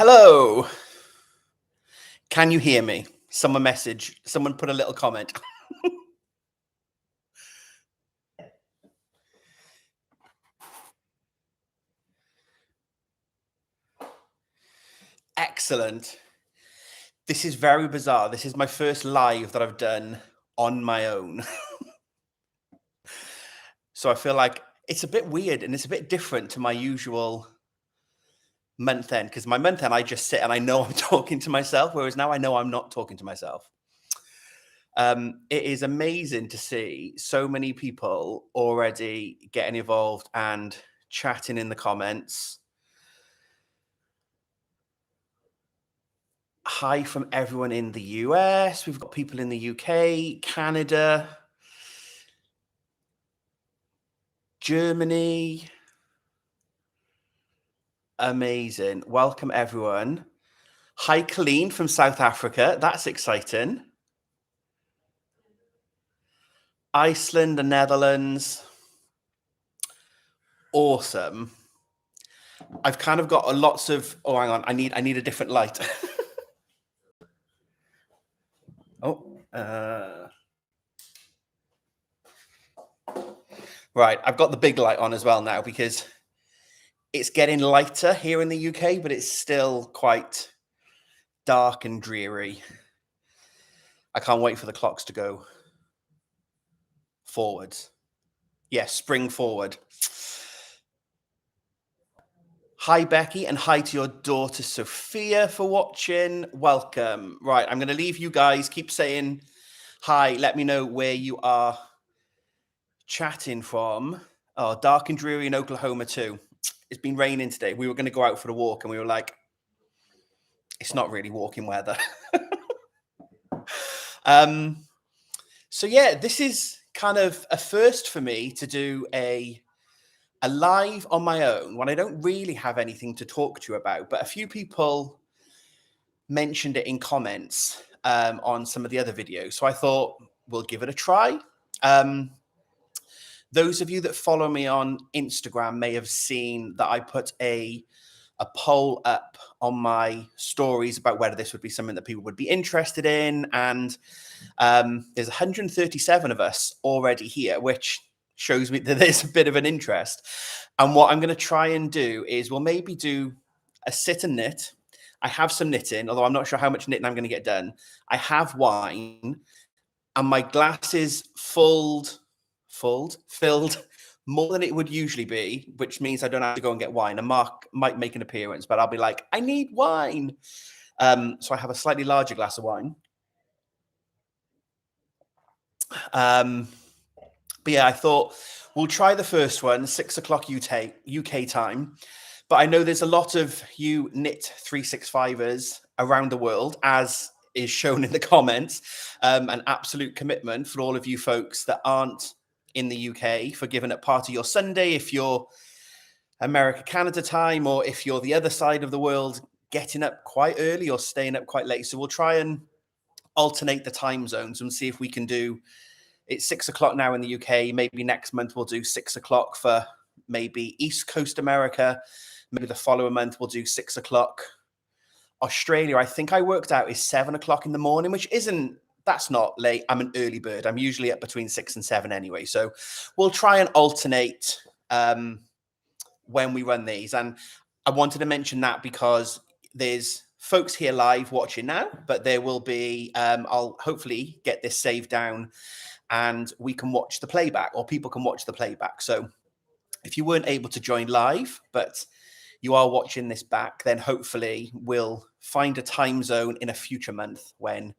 Hello. Can you hear me? Someone put a little comment. Excellent. This is very bizarre. This is my first live that I've done on my own. So I feel like it's a bit weird and it's a bit different to my usual month end, because my month end I just sit and I know I'm talking to myself, whereas now I know I'm not talking to myself. It is amazing to see so many people already getting involved and chatting in the comments. Hi from everyone in the US. We've got people in the UK, Canada, Germany. Amazing. Welcome, everyone. Hi, Colleen from South Africa. That's exciting. Iceland, the Netherlands. Awesome. I've kind of got lots of... Oh, hang on. I need a different light. Right. I've got the big light on as well now because it's getting lighter here in the UK, but it's still quite dark and dreary. I can't wait for the clocks to go forwards. Yes, spring forward. Hi, Becky, and hi to your daughter, Sophia, for watching. Welcome. Right, I'm going to leave you guys. Keep saying hi. Let me know where you are chatting from. Oh, dark and dreary in Oklahoma too. It's been raining today. We were going to go out for a walk, and we were like, it's not really walking weather. So yeah, this is kind of a first for me to do a live on my own when I don't really have anything to talk to you about, but a few people mentioned it in comments on some of the other videos. So I thought we'll give it a try. Those of you that follow me on Instagram may have seen that I put a poll up on my stories about whether this would be something that people would be interested in. And there's 137 of us already here, which shows me that there's a bit of an interest. And what I'm going to try and do is we'll maybe do a sit and knit. I have some knitting, although I'm not sure how much knitting I'm going to get done. I have wine and my glass is filled more than it would usually be, which means I don't have to go and get wine. And Mark might make an appearance, but I'll be like, I need wine. So I have a slightly larger glass of wine. But yeah, I thought we'll try the first one, 6 o'clock UK time. But I know there's a lot of you knit 365ers around the world, as is shown in the comments. An absolute commitment for all of you folks that aren't in the UK for giving up part of your Sunday, if you're America, Canada time, or if you're the other side of the world, getting up quite early or staying up quite late. So we'll try and alternate the time zones and see if we can do... It's 6 o'clock now in the UK. Maybe next month we'll do 6 o'clock for maybe East Coast America. Maybe the following month we'll do 6 o'clock. Australia, I think I worked out, is 7 o'clock in the morning, which isn't... That's not late. I'm an early bird. I'm usually up between 6 and 7 anyway. So we'll try and alternate when we run these. And I wanted to mention that because there's folks here live watching now, but there will be... I'll hopefully get this saved down and we can watch the playback, or people can watch the playback. So if you weren't able to join live, but you are watching this back, then hopefully we'll find a time zone in a future month when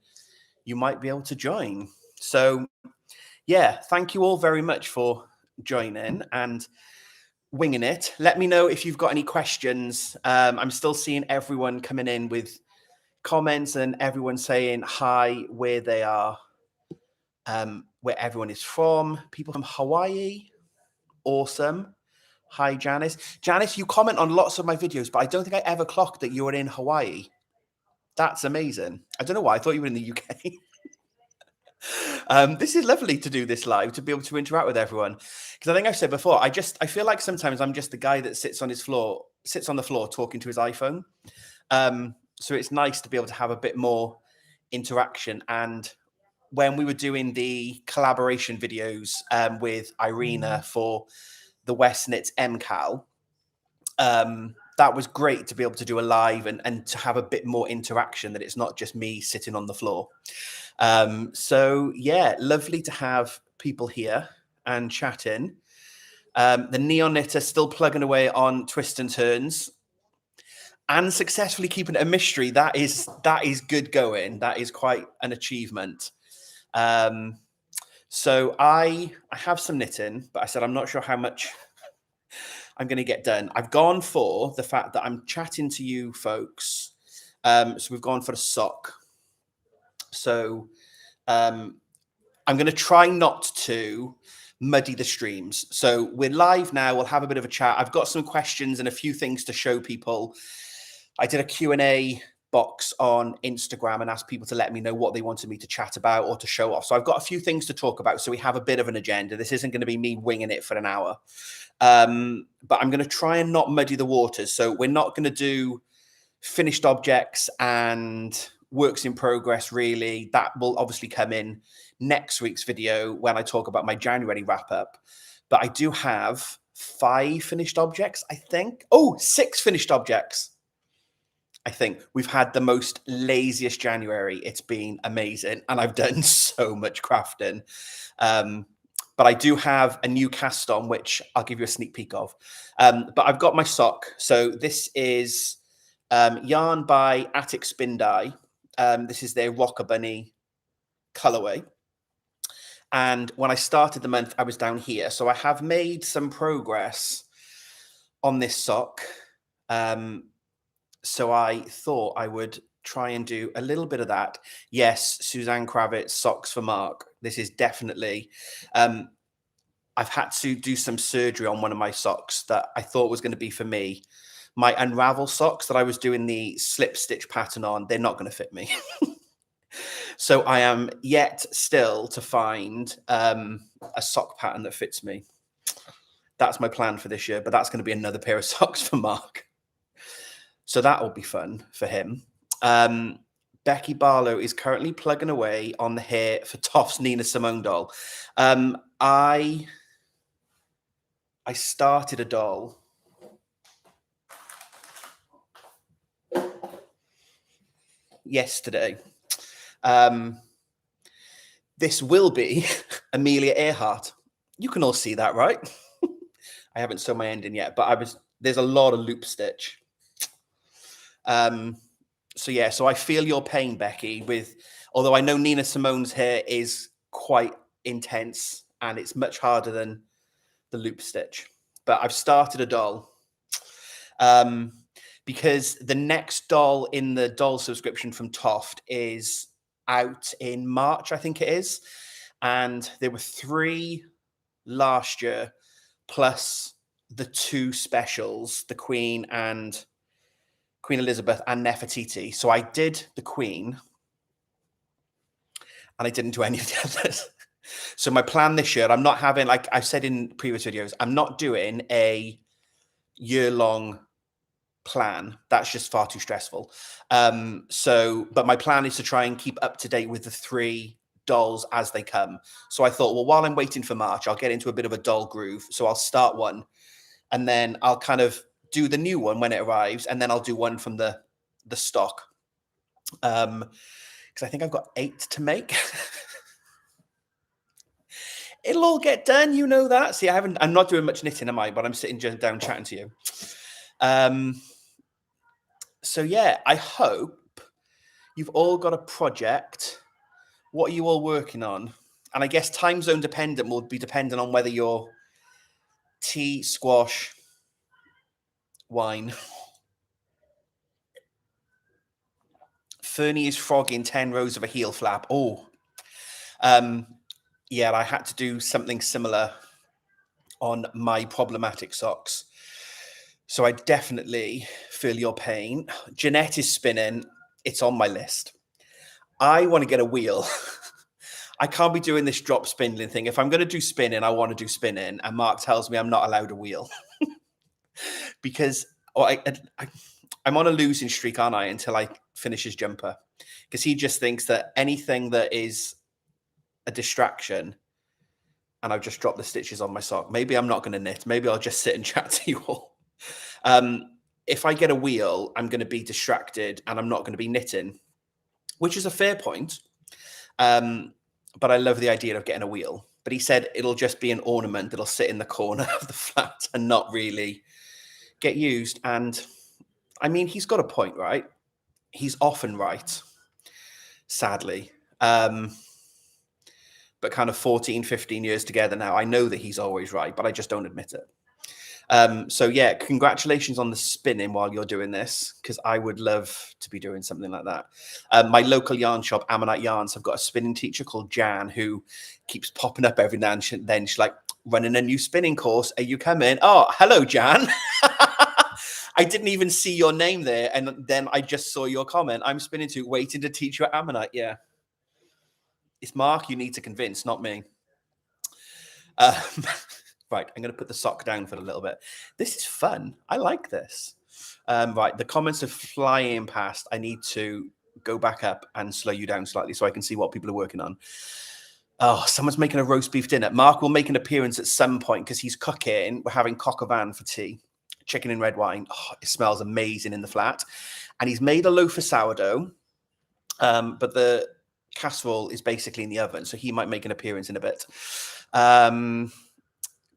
you might be able to join. So yeah, thank you all very much for joining and winging it. Let me know if you've got any questions. I'm still seeing everyone coming in with comments and everyone saying hi, where they are, where everyone is from. People from Hawaii. Awesome. Hi, Janice. Janice, you comment on lots of my videos, but I don't think I ever clocked that you were in Hawaii. That's amazing. I don't know why. I thought you were in the UK. This is lovely to do this live, to be able to interact with everyone. Because I think I've said before, I feel like sometimes I'm just the guy that sits on the floor talking to his iPhone. So it's nice to be able to have a bit more interaction. And when we were doing the collaboration videos with Irina for the West Knits MCAL, that was great to be able to do a live and to have a bit more interaction, that it's not just me sitting on the floor. So yeah, lovely to have people here and chatting. The Neon Knitter still plugging away on twists and turns and successfully keeping it a mystery. That is good going. That is quite an achievement. So I have some knitting, but I said I'm not sure how much I'm going to get done. I've gone for the fact that I'm chatting to you folks. So we've gone for a sock. So I'm going to try not to muddy the streams. So we're live now. We'll have a bit of a chat. I've got some questions and a few things to show people. I did a Q&A box on Instagram and asked people to let me know what they wanted me to chat about or to show off. So I've got a few things to talk about. So we have a bit of an agenda. This isn't going to be me winging it for an hour. But I'm going to try and not muddy the waters. So we're not going to do finished objects and works in progress, really. That will obviously come in next week's video when I talk about my January wrap up. But I do have 5 finished objects, I think. Oh, 6 finished objects. I think we've had the most laziest January. It's been amazing. And I've done so much crafting. But I do have a new cast on, which I'll give you a sneak peek of. But I've got my sock. So this is yarn by Attic Spin Dye. This is their Rocker Bunny colorway. And when I started the month, I was down here. So I have made some progress on this sock. So I thought I would try and do a little bit of that. Yes, Suzanne Kravitz, Socks for Mark. This is definitely... I've had to do some surgery on one of my socks that I thought was going to be for me. My Unravel socks that I was doing the slip stitch pattern on, they're not going to fit me. So I am yet still to find a sock pattern that fits me. That's my plan for this year, but that's going to be another pair of socks for Mark. So that will be fun for him. Becky Barlow is currently plugging away on the hair for Toft's Nina Simone doll. I started a doll yesterday. This will be Amelia Earhart. You can all see that, right? I haven't sewn my ending yet, but there's a lot of loop stitch. So yeah, so I feel your pain, Becky, although I know Nina Simone's hair is quite intense and it's much harder than the loop stitch. But I've started a doll. Because the next doll in the doll subscription from Toft is out in March, I think it is. And there were 3 last year, plus the 2 specials, the Queen Elizabeth and Nefertiti. So I did the Queen and I didn't do any of the others. So my plan this year, I'm not having, like I've said in previous videos, I'm not doing a year-long plan. That's just far too stressful. But my plan is to try and keep up to date with the 3 dolls as they come. So I thought, well, while I'm waiting for March, I'll get into a bit of a doll groove. So I'll start one and then I'll kind of do the new one when it arrives, and then I'll do one from the stock. Because I think I've got 8 to make. It'll all get done, you know that. See, I'm not doing much knitting, am I? But I'm sitting just down chatting to you. So yeah, I hope you've all got a project. What are you all working on? And I guess time zone dependent will be dependent on whether you're tea, squash, wine. Fernie is frogging 10 rows of a heel flap. Oh, yeah, I had to do something similar on my problematic socks. So I definitely feel your pain. Jeanette is spinning. It's on my list. I want to get a wheel. I can't be doing this drop spindling thing. If I'm going to do spinning, I want to do spinning. And Mark tells me I'm not allowed a wheel. Because I'm on a losing streak, aren't I, until I finish his jumper. Because he just thinks that anything that is a distraction, and I've just dropped the stitches on my sock. Maybe I'm not going to knit. Maybe I'll just sit and chat to you all. If I get a wheel, I'm going to be distracted and I'm not going to be knitting, which is a fair point. But I love the idea of getting a wheel. But he said it'll just be an ornament that'll sit in the corner of the flat and not really get used. And I mean, he's got a point, right? He's often right, sadly. But kind of 14, 15 years together now, I know that he's always right, but I just don't admit it. So yeah, congratulations on the spinning while you're doing this, because I would love to be doing something like that. My local yarn shop, Ammonite Yarns, have got a spinning teacher called Jan who keeps popping up every now and then. She's like, running a new spinning course. Are you coming? Oh, hello, Jan. I didn't even see your name there. And then I just saw your comment. I'm spinning too, waiting to teach you at Ammonite. Yeah. It's Mark you need to convince, not me. Right, I'm going to put the sock down for a little bit. This is fun. I like this. Right, the comments are flying past. I need to go back up and slow you down slightly so I can see what people are working on. Oh, someone's making a roast beef dinner. Mark will make an appearance at some point because he's cooking. We're having coq au vin for tea. Chicken and red wine. Oh, it smells amazing in the flat. And he's made a loaf of sourdough, but the casserole is basically in the oven, so he might make an appearance in a bit.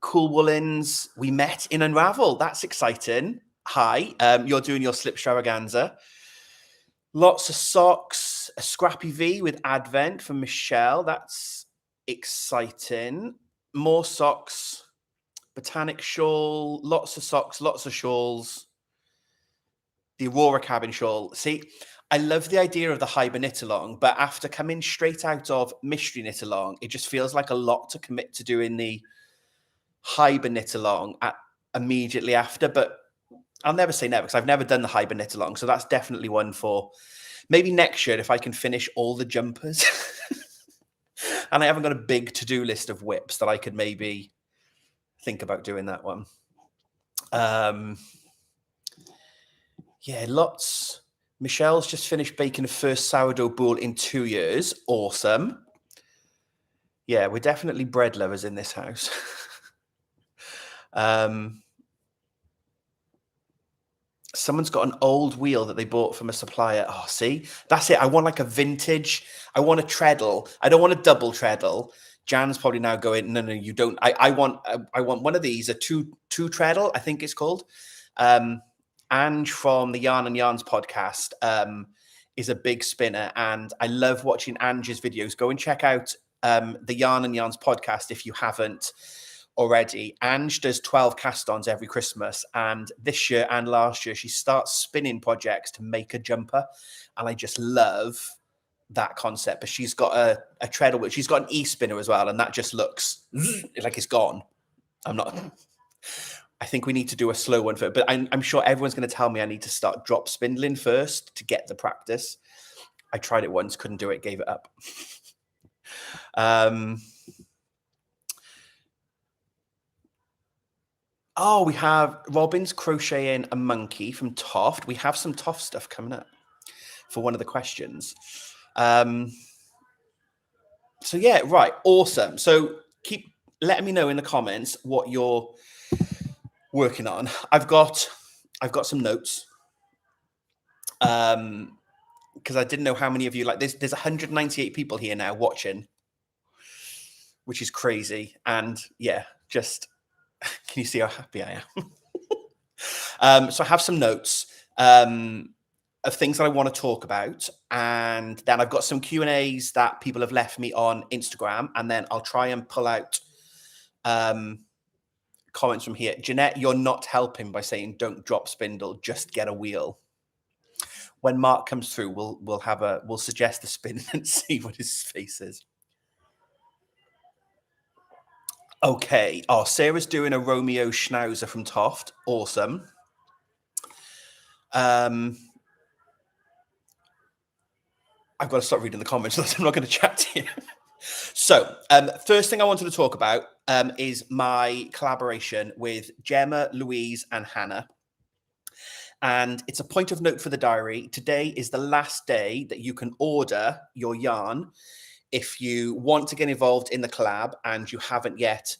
Cool Woolens, we met in Unravel. That's exciting. Hi, you're doing your slip extravaganza. Lots of socks, a scrappy V with Advent from Michelle. That's exciting. More socks, botanic shawl, lots of socks, lots of shawls. The Aurora cabin shawl. See, I love the idea of the Hyber knit along, but after coming straight out of Mystery knit along, it just feels like a lot to commit to doing the Hyber knit along immediately after. But I'll never say never, because I've never done the Hyber knit along. So that's definitely one for maybe next year if I can finish all the jumpers. And I haven't got a big to-do list of whips that I could maybe think about doing that one. Yeah, lots. Michelle's just finished baking the first sourdough bowl in 2 years. Awesome. Yeah, we're definitely bread lovers in this house. Someone's got an old wheel that they bought from a supplier. Oh, see, that's it. I want like a vintage. I want a treadle. I don't want a double treadle. Jan's probably now going, no, you don't. I want one of these, a two treadle, I think it's called. Ange from the Yarn and Yarns podcast is a big spinner, and I love watching Ange's videos. Go and check out the Yarn and Yarns podcast if you haven't already. Ange does 12 cast-ons every Christmas, and this year and last year she starts spinning projects to make a jumper, and I just love that concept. But she's got a treadle, which she's got an e-spinner as well, and that just looks like it's gone. I think we need to do a slow one for it, but I'm sure everyone's going to tell me I need to start drop spindling first to get the practice. I tried it once, couldn't do it, gave it up. Oh, we have Robin's crocheting a monkey from Toft. We have some Toft stuff coming up for one of the questions. So yeah, right. Awesome. So keep letting me know in the comments what you're working on. I've got some notes. Because I didn't know how many of you like there's 198 people here now watching, which is crazy. And yeah, just can you see how happy I am? So I have some notes of things that I want to talk about, and then I've got some Q&As that people have left me on Instagram, and then I'll try and pull out comments from here. Jeanette, you're not helping by saying don't drop spindle, just get a wheel. When Mark comes through, we'll suggest the spin and see what his face is. Okay. Oh, Sarah's doing a Romeo Schnauzer from Toft. Awesome. I've got to stop reading the comments. I'm not going to chat to you. So, first thing I wanted to talk about is my collaboration with Gemma, Louise, and Hannah. And it's a point of note for the diary. Today is the last day that you can order your yarn if you want to get involved in the collab and you haven't yet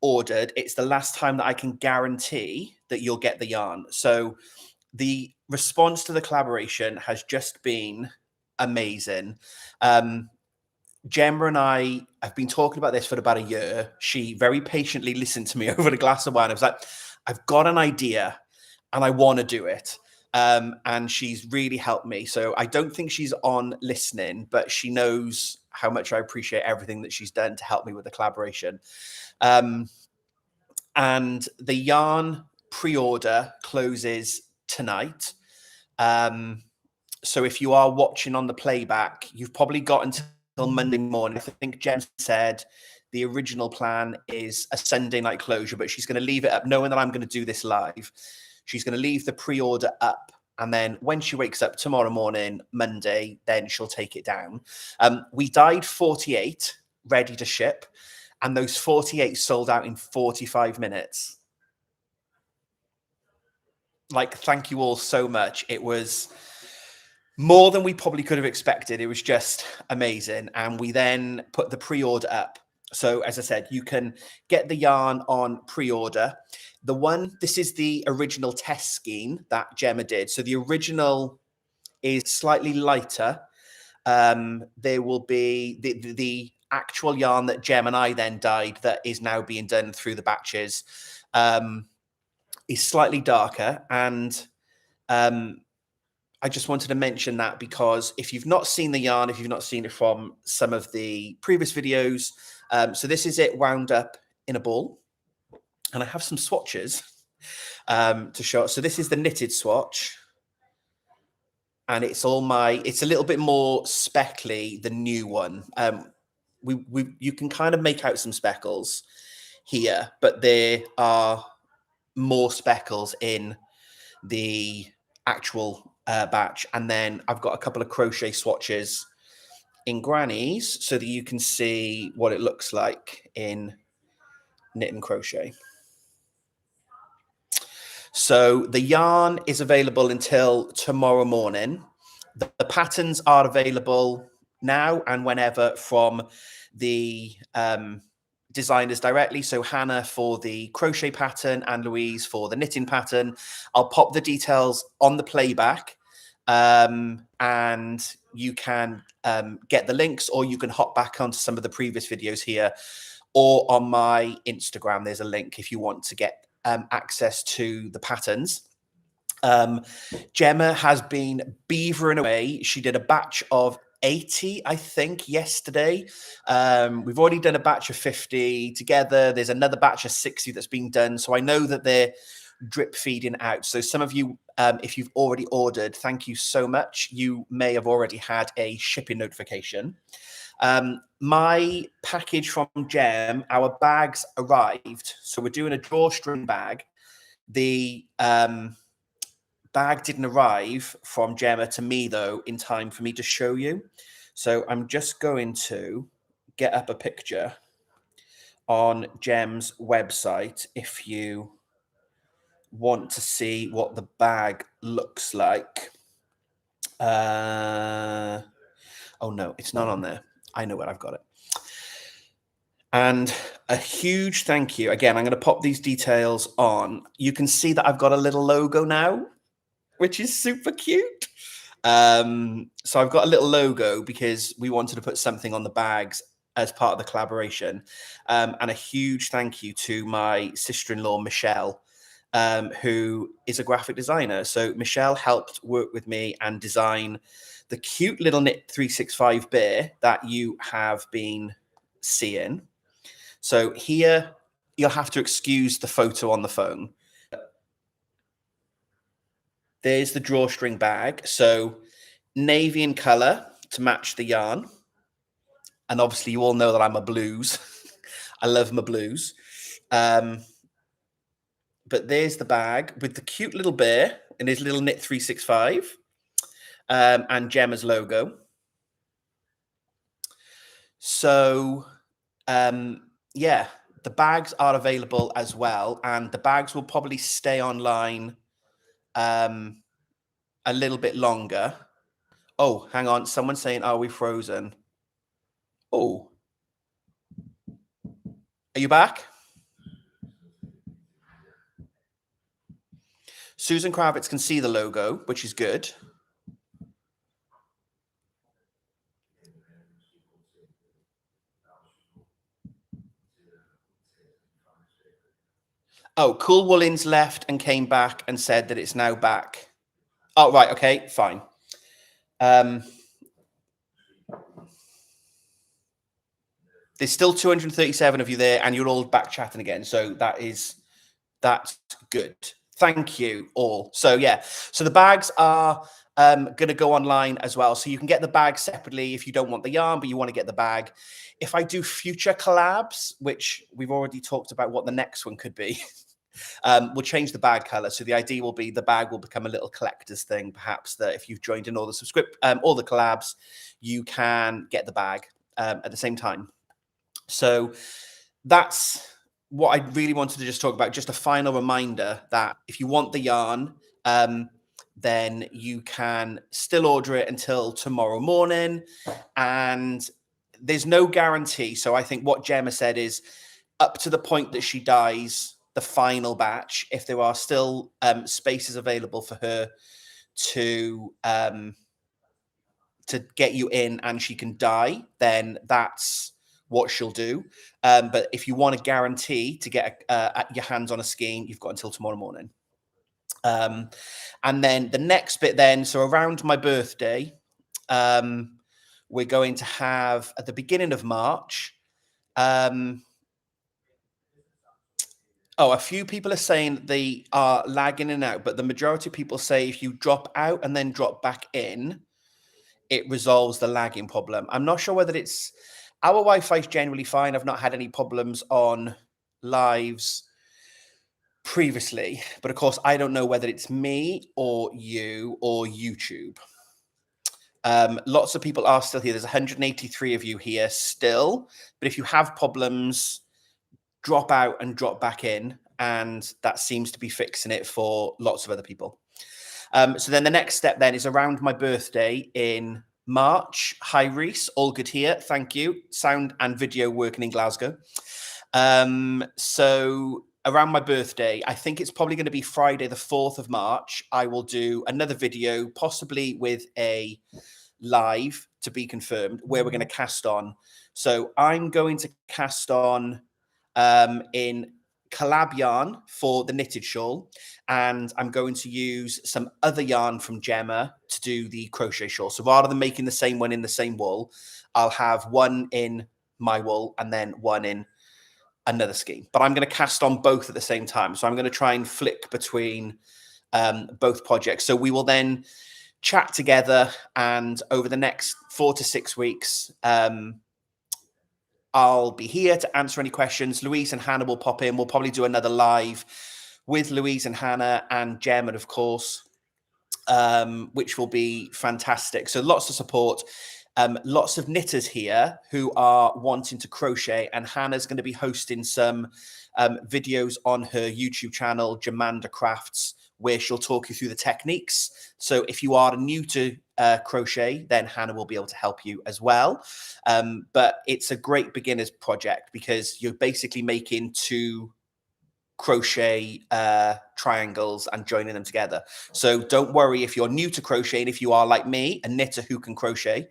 ordered. It's the last time that I can guarantee that you'll get the yarn. So the response to the collaboration has just been amazing. Gemma and I have been talking about this for about a year. She very patiently listened to me over a glass of wine. I was like, I've got an idea and I want to do it. And she's really helped me. So I don't think she's on listening, but she knows how much I appreciate everything that she's done to help me with the collaboration. And the yarn pre-order closes tonight. So if you are watching on the playback, you've probably got until Monday morning. I think Jen said the original plan is a Sunday night closure, but she's going to leave it up, knowing that I'm going to do this live. She's going to leave the pre-order up, and then when she wakes up tomorrow morning, Monday, then she'll take it down. We dyed 48 ready to ship, and those 48 sold out in 45 minutes. Like, thank you all so much. It was more than we probably could have expected. It was just amazing. And we then put the pre-order up. So as I said, you can get the yarn on pre-order. This is the original test skein that Gemma did. So the original is slightly lighter. There will be the actual yarn that Gem and I then dyed that is now being done through the batches is slightly darker. And I just wanted to mention that because if you've not seen the yarn, if you've not seen it from some of the previous videos, so this is it wound up in a ball. And I have some swatches to show. So this is the knitted swatch. And it's a little bit more speckly, the new one. You can kind of make out some speckles here, but there are more speckles in the actual batch. And then I've got a couple of crochet swatches in Granny's so that you can see what it looks like in knit and crochet. So the yarn is available until tomorrow morning. The patterns are available now and whenever from the designers directly. So Hannah for the crochet pattern and Louise for the knitting pattern. I'll pop the details on the playback, and you can get the links, or you can hop back onto some of the previous videos here, or on my Instagram, there's a link if you want to get access to the patterns. Gemma has been beavering away. She did a batch of 80, I think, yesterday. We've already done a batch of 50 together. There's another batch of 60 that's being done. So I know that they're drip feeding out. So some of you, if you've already ordered, thank you so much. You may have already had a shipping notification. My package from Gem, our bags arrived. So we're doing a drawstring bag. The bag didn't arrive from Gemma to me, though, in time for me to show you. So I'm just going to get up a picture on Gem's website if you want to see what the bag looks like. Oh, no, it's not on there. I know where I've got it. And a huge thank you. Again, I'm going to pop these details on. You can see that I've got a little logo now, which is super cute. So I've got a little logo because we wanted to put something on the bags as part of the collaboration. And a huge thank you to my sister-in-law, Michelle, who is a graphic designer. So Michelle helped work with me and design the cute little Knit 365 bear that you have been seeing. So here, you'll have to excuse the photo on the phone. There's the drawstring bag. So navy in color to match the yarn. And obviously you all know that I'm a blues. I love my blues. But there's the bag with the cute little bear and his little Knit 365 and Gemma's logo. So, yeah, the bags are available as well. And the bags will probably stay online a little bit longer. Oh, hang on. Someone's saying, are we frozen? Oh, are you back? Susan Kravitz can see the logo, which is good. Oh, Cool Woolins left and came back and said that it's now back. Oh, right. Okay, fine. There's still 237 of you there, and you're all back chatting again. So that's good. Thank you all. So yeah, so the bags are going to go online as well. So you can get the bag separately if you don't want the yarn, but you want to get the bag. If I do future collabs, which we've already talked about what the next one could be, we'll change the bag color. So the idea will be the bag will become a little collector's thing. Perhaps that if you've joined in all the collabs, you can get the bag at the same time. So that's what I really wanted to just talk about. Just a final reminder that if you want the yarn, then you can still order it until tomorrow morning. And there's no guarantee. So I think what Gemma said is up to the point that she dies, the final batch, if there are still spaces available for her to get you in and she can die, then that's what she'll do. But if you want a guarantee to get your hands on a skein, you've got until tomorrow morning. And then the next bit then, so around my birthday, we're going to have at the beginning of March. A few people are saying they are lagging in and out, but the majority of people say if you drop out and then drop back in, it resolves the lagging problem. I'm not sure whether it's our Wi-Fi is generally fine. I've not had any problems on lives previously, but of course, I don't know whether it's me or you or YouTube. Lots of people are still here. There's 183 of you here still, but if you have problems, drop out and drop back in, and that seems to be fixing it for lots of other people. So then the next step then is around my birthday in March. Hi, Reese. All good here. Thank you. Sound and video working in Glasgow. So around my birthday, I think it's probably going to be Friday, the 4th of March. I will do another video, possibly with a live to be confirmed, where we're going to cast on. So I'm going to cast on in Collab yarn for the knitted shawl, and I'm going to use some other yarn from Gemma to do the crochet shawl. So rather than making the same one in the same wool, I'll have one in my wool and then one in another scheme. But I'm going to cast on both at the same time. So I'm going to try and flick between both projects. So we will then chat together, and over the next 4 to 6 weeks, I'll be here to answer any questions. Louise and Hannah will pop in. We'll probably do another live with Louise and Hannah and Gemma, of course, which will be fantastic. So lots of support. Lots of knitters here who are wanting to crochet, and Hannah's going to be hosting some videos on her YouTube channel, Jamanda Crafts, where she'll talk you through the techniques. So if you are new to crochet, then Hannah will be able to help you as well. But it's a great beginner's project because you're basically making 2 crochet triangles and joining them together. So don't worry if you're new to crocheting. If you are like me, a knitter who can crochet,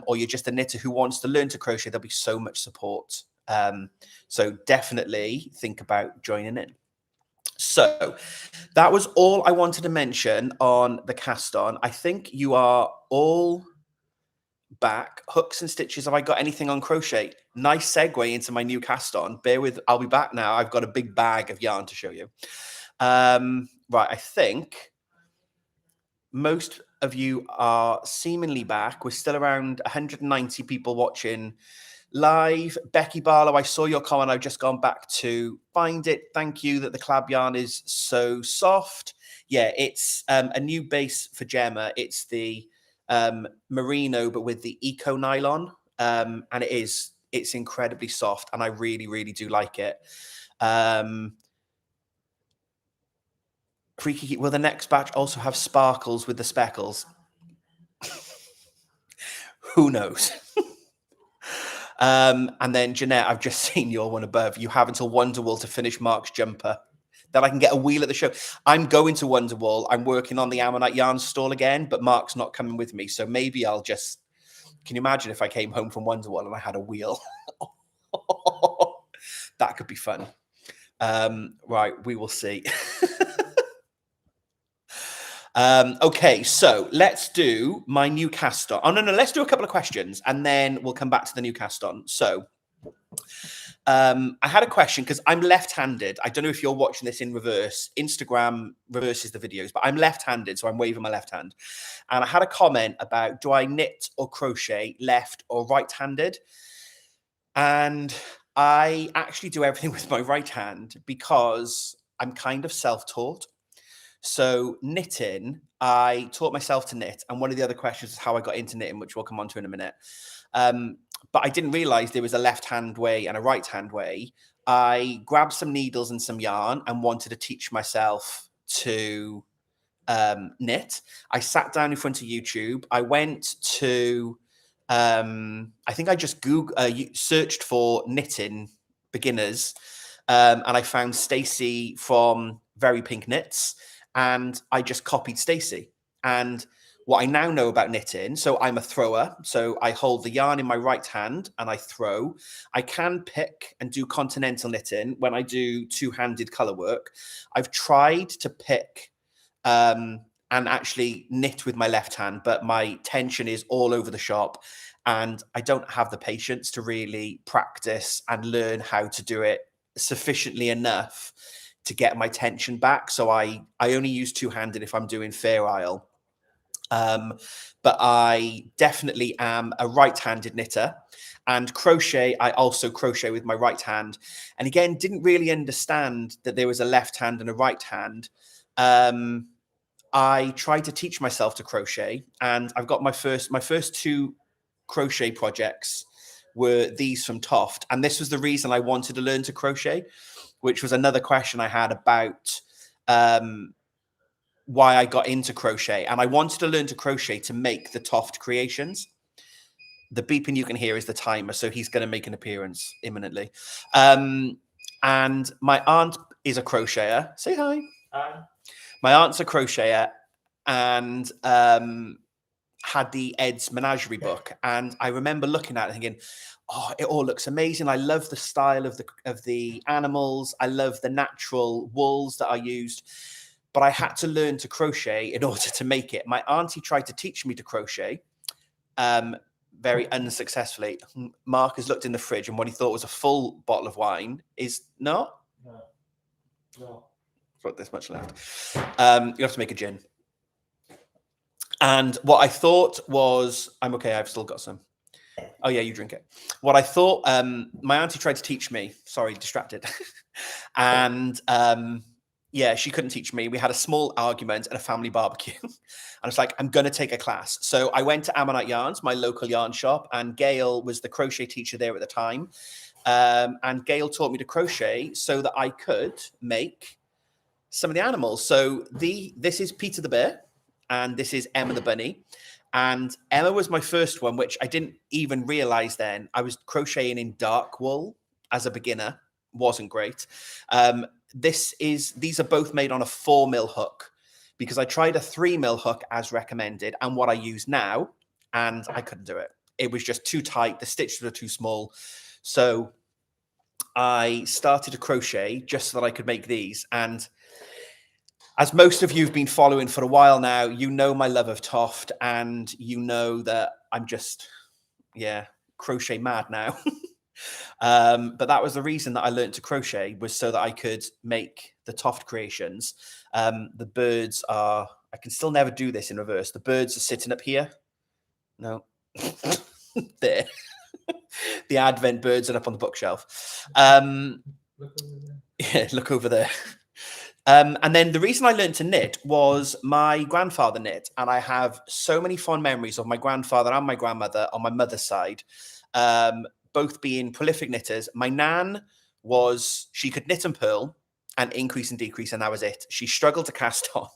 or you're just a knitter who wants to learn to crochet, there'll be so much support. So definitely think about joining in. So that was all I wanted to mention on the cast on. I think you are all back. Hooks and stitches. Have I got anything on crochet? Nice segue into my new cast on. Bear with, I'll be back now. I've got a big bag of yarn to show you. Right, I think most of you are seemingly back. We're still around 190 people watching live. Becky Barlow, I saw your comment. I've just gone back to find it. Thank you that the collab yarn is so soft. Yeah, it's a new base for Gemma. It's the merino, but with the eco nylon. And it's incredibly soft, and I really, really do like it. Freaky, will the next batch also have sparkles with the speckles? Who knows? And then Jeanette, I've just seen your one above. You have until Wonderwall to finish Mark's jumper. That I can get a wheel at the show. I'm going to Wonderwall. I'm working on the Ammonite yarn stall again, but Mark's not coming with me. So maybe I'll just. Can you imagine if I came home from Wonderwall and I had a wheel? That could be fun. Right, we will see. Okay, so let's do my new cast on. Oh, no, let's do a couple of questions and then we'll come back to the new cast on. So I had a question because I'm left-handed. I don't know if you're watching this in reverse. Instagram reverses the videos, but I'm left-handed, so I'm waving my left hand. And I had a comment about, do I knit or crochet left or right-handed? And I actually do everything with my right hand because I'm kind of self-taught. So knitting, I taught myself to knit. And one of the other questions is how I got into knitting, which we'll come on to in a minute. But I didn't realize there was a left-hand way and a right-hand way. I grabbed some needles and some yarn and wanted to teach myself to knit. I sat down in front of YouTube. I went to, I think I just searched for knitting beginners. And I found Stacey from Very Pink Knits. And I just copied Stacey. And what I now know about knitting, so I'm a thrower. So I hold the yarn in my right hand and I throw. I can pick and do continental knitting when I do two-handed color work. I've tried to pick and actually knit with my left hand, but my tension is all over the shop. And I don't have the patience to really practice and learn how to do it sufficiently enough to get my tension back. So I only use two-handed if I'm doing Fair Isle. But I definitely am a right-handed knitter. And crochet, I also crochet with my right hand. And again, didn't really understand that there was a left hand and a right hand. I tried to teach myself to crochet, and I've got my first two crochet projects were these from Toft. And this was the reason I wanted to learn to crochet, which was another question I had about why I got into crochet. And I wanted to learn to crochet to make the Toft creations. The beeping you can hear is the timer, so he's going to make an appearance imminently. And my aunt is a crocheter. Say hi. Hi. My aunt's a crocheter and had the Ed's Menagerie book. And I remember looking at it thinking, oh, it all looks amazing. I love the style of the animals. I love the natural wools that are used. But I had to learn to crochet in order to make it. My auntie tried to teach me to crochet very unsuccessfully. Mark has looked in the fridge and what he thought was a full bottle of wine is not. No. Got this much left. You have to make a gin. And what I thought was, I'm okay, I've still got some. Oh yeah, you drink it. What I thought, my auntie tried to teach me, sorry, distracted. And yeah, she couldn't teach me. We had a small argument at a family barbecue. And it's like, I'm going to take a class. So I went to Ammonite Yarns, my local yarn shop, and Gail was the crochet teacher there at the time. And Gail taught me to crochet so that I could make some of the animals. So this is Peter the Bear, and this is Emma the Bunny. And Emma was my first one, which I didn't even realize then. I was crocheting in dark wool as a beginner. Wasn't great. These are both made on a 4mm hook because I tried a 3mm hook as recommended and what I use now, and I couldn't do it. It was just too tight. The stitches were too small. So I started to crochet just so that I could make these. And as most of you have been following for a while now, you know my love of Toft, and you know that I'm just, crochet mad now. But that was the reason that I learned to crochet, was so that I could make the Toft creations. The birds are, I can still never do this in reverse. The birds are sitting up here. No, there. The Advent birds are up on the bookshelf. Look over there. And then the reason I learned to knit was my grandfather knit, and I have so many fond memories of my grandfather and my grandmother on my mother's side, both being prolific knitters. My nan she could knit and purl. and increase and decrease, and that was it. She struggled to cast on.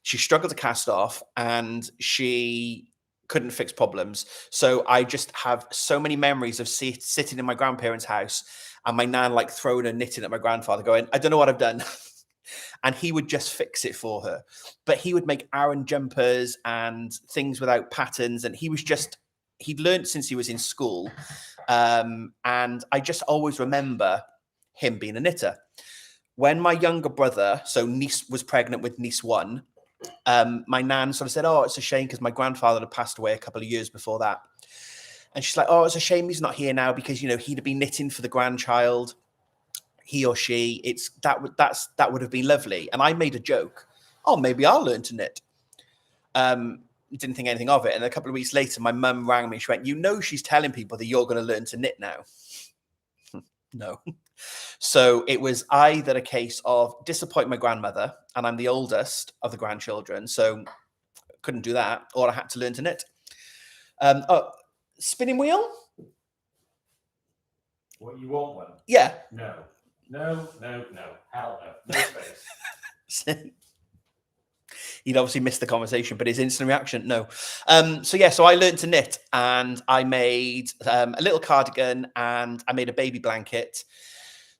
She struggled to cast off, and she couldn't fix problems. So I just have so many memories of sitting in my grandparents' house and my nan like throwing her knitting at my grandfather going, I don't know what I've done. And he would just fix it for her. But he would make Aran jumpers and things without patterns. And he'd learned since he was in school. And I just always remember him being a knitter. When my younger brother, so niece was pregnant with niece one, my nan sort of said, oh, it's a shame because my grandfather had passed away a couple of years before that. And she's like, oh, it's a shame he's not here now because, you know, he'd have been knitting for the grandchild, he or she. That would have been lovely. And I made a joke. Oh, maybe I'll learn to knit. Didn't think anything of it. And a couple of weeks later, my mum rang me. She went, you know, she's telling people that you're going to learn to knit now. No. So it was either a case of disappoint my grandmother, and I'm the oldest of the grandchildren, so couldn't do that, or I had to learn to knit. Spinning wheel? What, you want one? Yeah. No. Hell no. No space. He'd obviously missed the conversation, but his instant reaction, no. So I learned to knit, and I made a little cardigan, and I made a baby blanket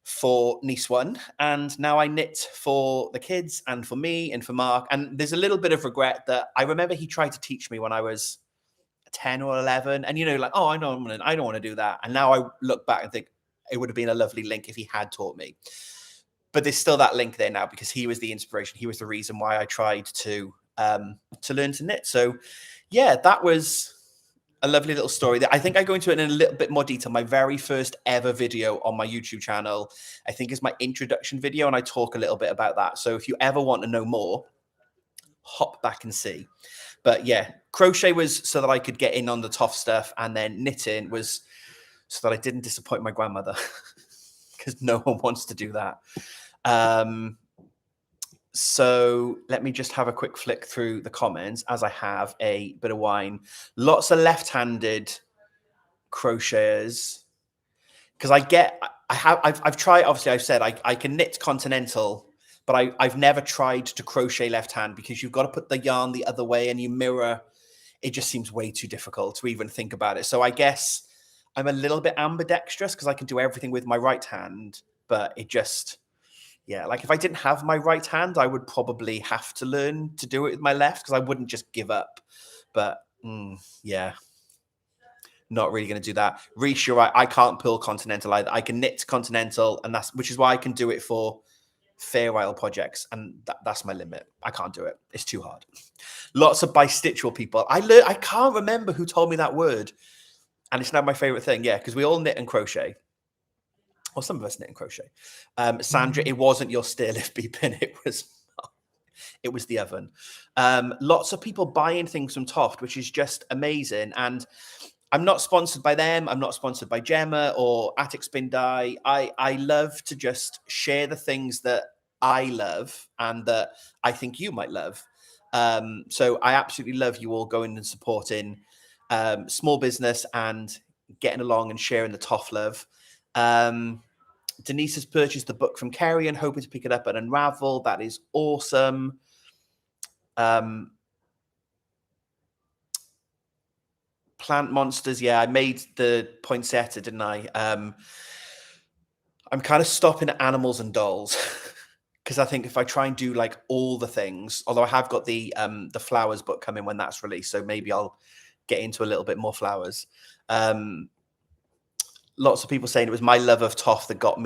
for niece one, and now I knit for the kids and for me and for Mark. And there's a little bit of regret that I remember he tried to teach me when I was 10 or 11, and you know, like, oh, I don't want to do that. And now I look back and think it would have been a lovely link if he had taught me. But there's still that link there now because he was the inspiration. He was the reason why I tried to learn to knit. So yeah, that was a lovely little story. I think I go into it in a little bit more detail. My very first ever video on my YouTube channel, I think, is my introduction video, and I talk a little bit about that. So if you ever want to know more, hop back and see. But yeah, crochet was so that I could get in on the Toft stuff, and then knitting was so that I didn't disappoint my grandmother because no one wants to do that. So let me just have a quick flick through the comments as I have a bit of wine. Lots of left-handed crocheters because I've tried. Obviously, I've said I can knit continental, but I've never tried to crochet left hand because you've got to put the yarn the other way and you mirror. It just seems way too difficult to even think about it. So I guess I'm a little bit ambidextrous because I can do everything with my right hand, but it just. Yeah, like if I didn't have my right hand, I would probably have to learn to do it with my left because I wouldn't just give up. But yeah, not really going to do that. Reese, you're right. I can't pull continental either. I can knit continental, and which is why I can do it for Fair Isle projects, and that's my limit. I can't do it. It's too hard. Lots of bistitchal people. I can't remember who told me that word, and it's now my favorite thing. Yeah, because we all knit and crochet. Or some of us knit and crochet. Sandra, it wasn't your stair lift beeping. It was the oven. Lots of people buying things from Toft, which is just amazing. And I'm not sponsored by them. I'm not sponsored by Gemma or Attic Spin Dye. I love to just share the things that I love and that I think you might love. So I absolutely love you all going and supporting small business and getting along and sharing the Toft love. Denise has purchased the book from Kerry and hoping to pick it up at Unravel. That is awesome. Plant monsters. Yeah, I made the poinsettia, didn't I? I'm kind of stopping at animals and dolls because I think if I try and do like all the things, although I have got the flowers book coming when that's released, so maybe I'll get into a little bit more flowers. Lots of people saying it was my love of Toft that got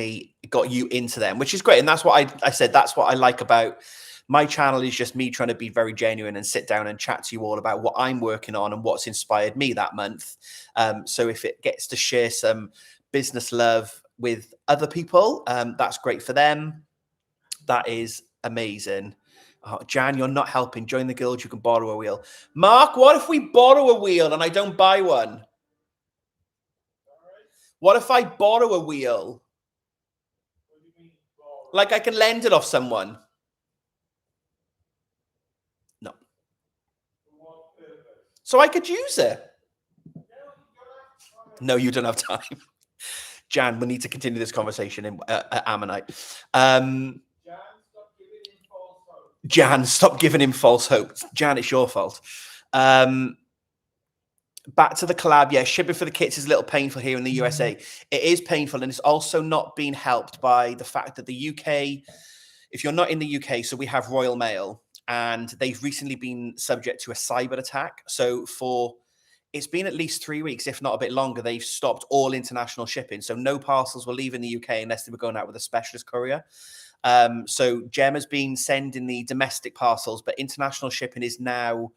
you into them, which is great. And that's what I said. That's what I like about my channel, is just me trying to be very genuine and sit down and chat to you all about what I'm working on and what's inspired me that month. So if it gets to share some business love with other people, that's great for them. That is amazing. Oh, Jan, you're not helping. Join the guild. You can borrow a wheel. Mark, what if we borrow a wheel and I don't buy one? What if I borrow a wheel? What do you mean, borrow? Like I can lend it off someone? No. So I could use it? No, you don't have time. Jan, we need to continue this conversation at Ammonite. Jan, stop giving him false hope. Jan, it's your fault. Back to the collab. Yeah, shipping for the kits is a little painful here in the USA. It is painful, and it's also not being helped by the fact that the UK, if you're not in the UK, so we have Royal Mail, and they've recently been subject to a cyber attack. So it's been at least 3 weeks, if not a bit longer, they've stopped all international shipping. So no parcels will leave in the UK unless they were going out with a specialist courier. So Gemma's been sending the domestic parcels, but international shipping is now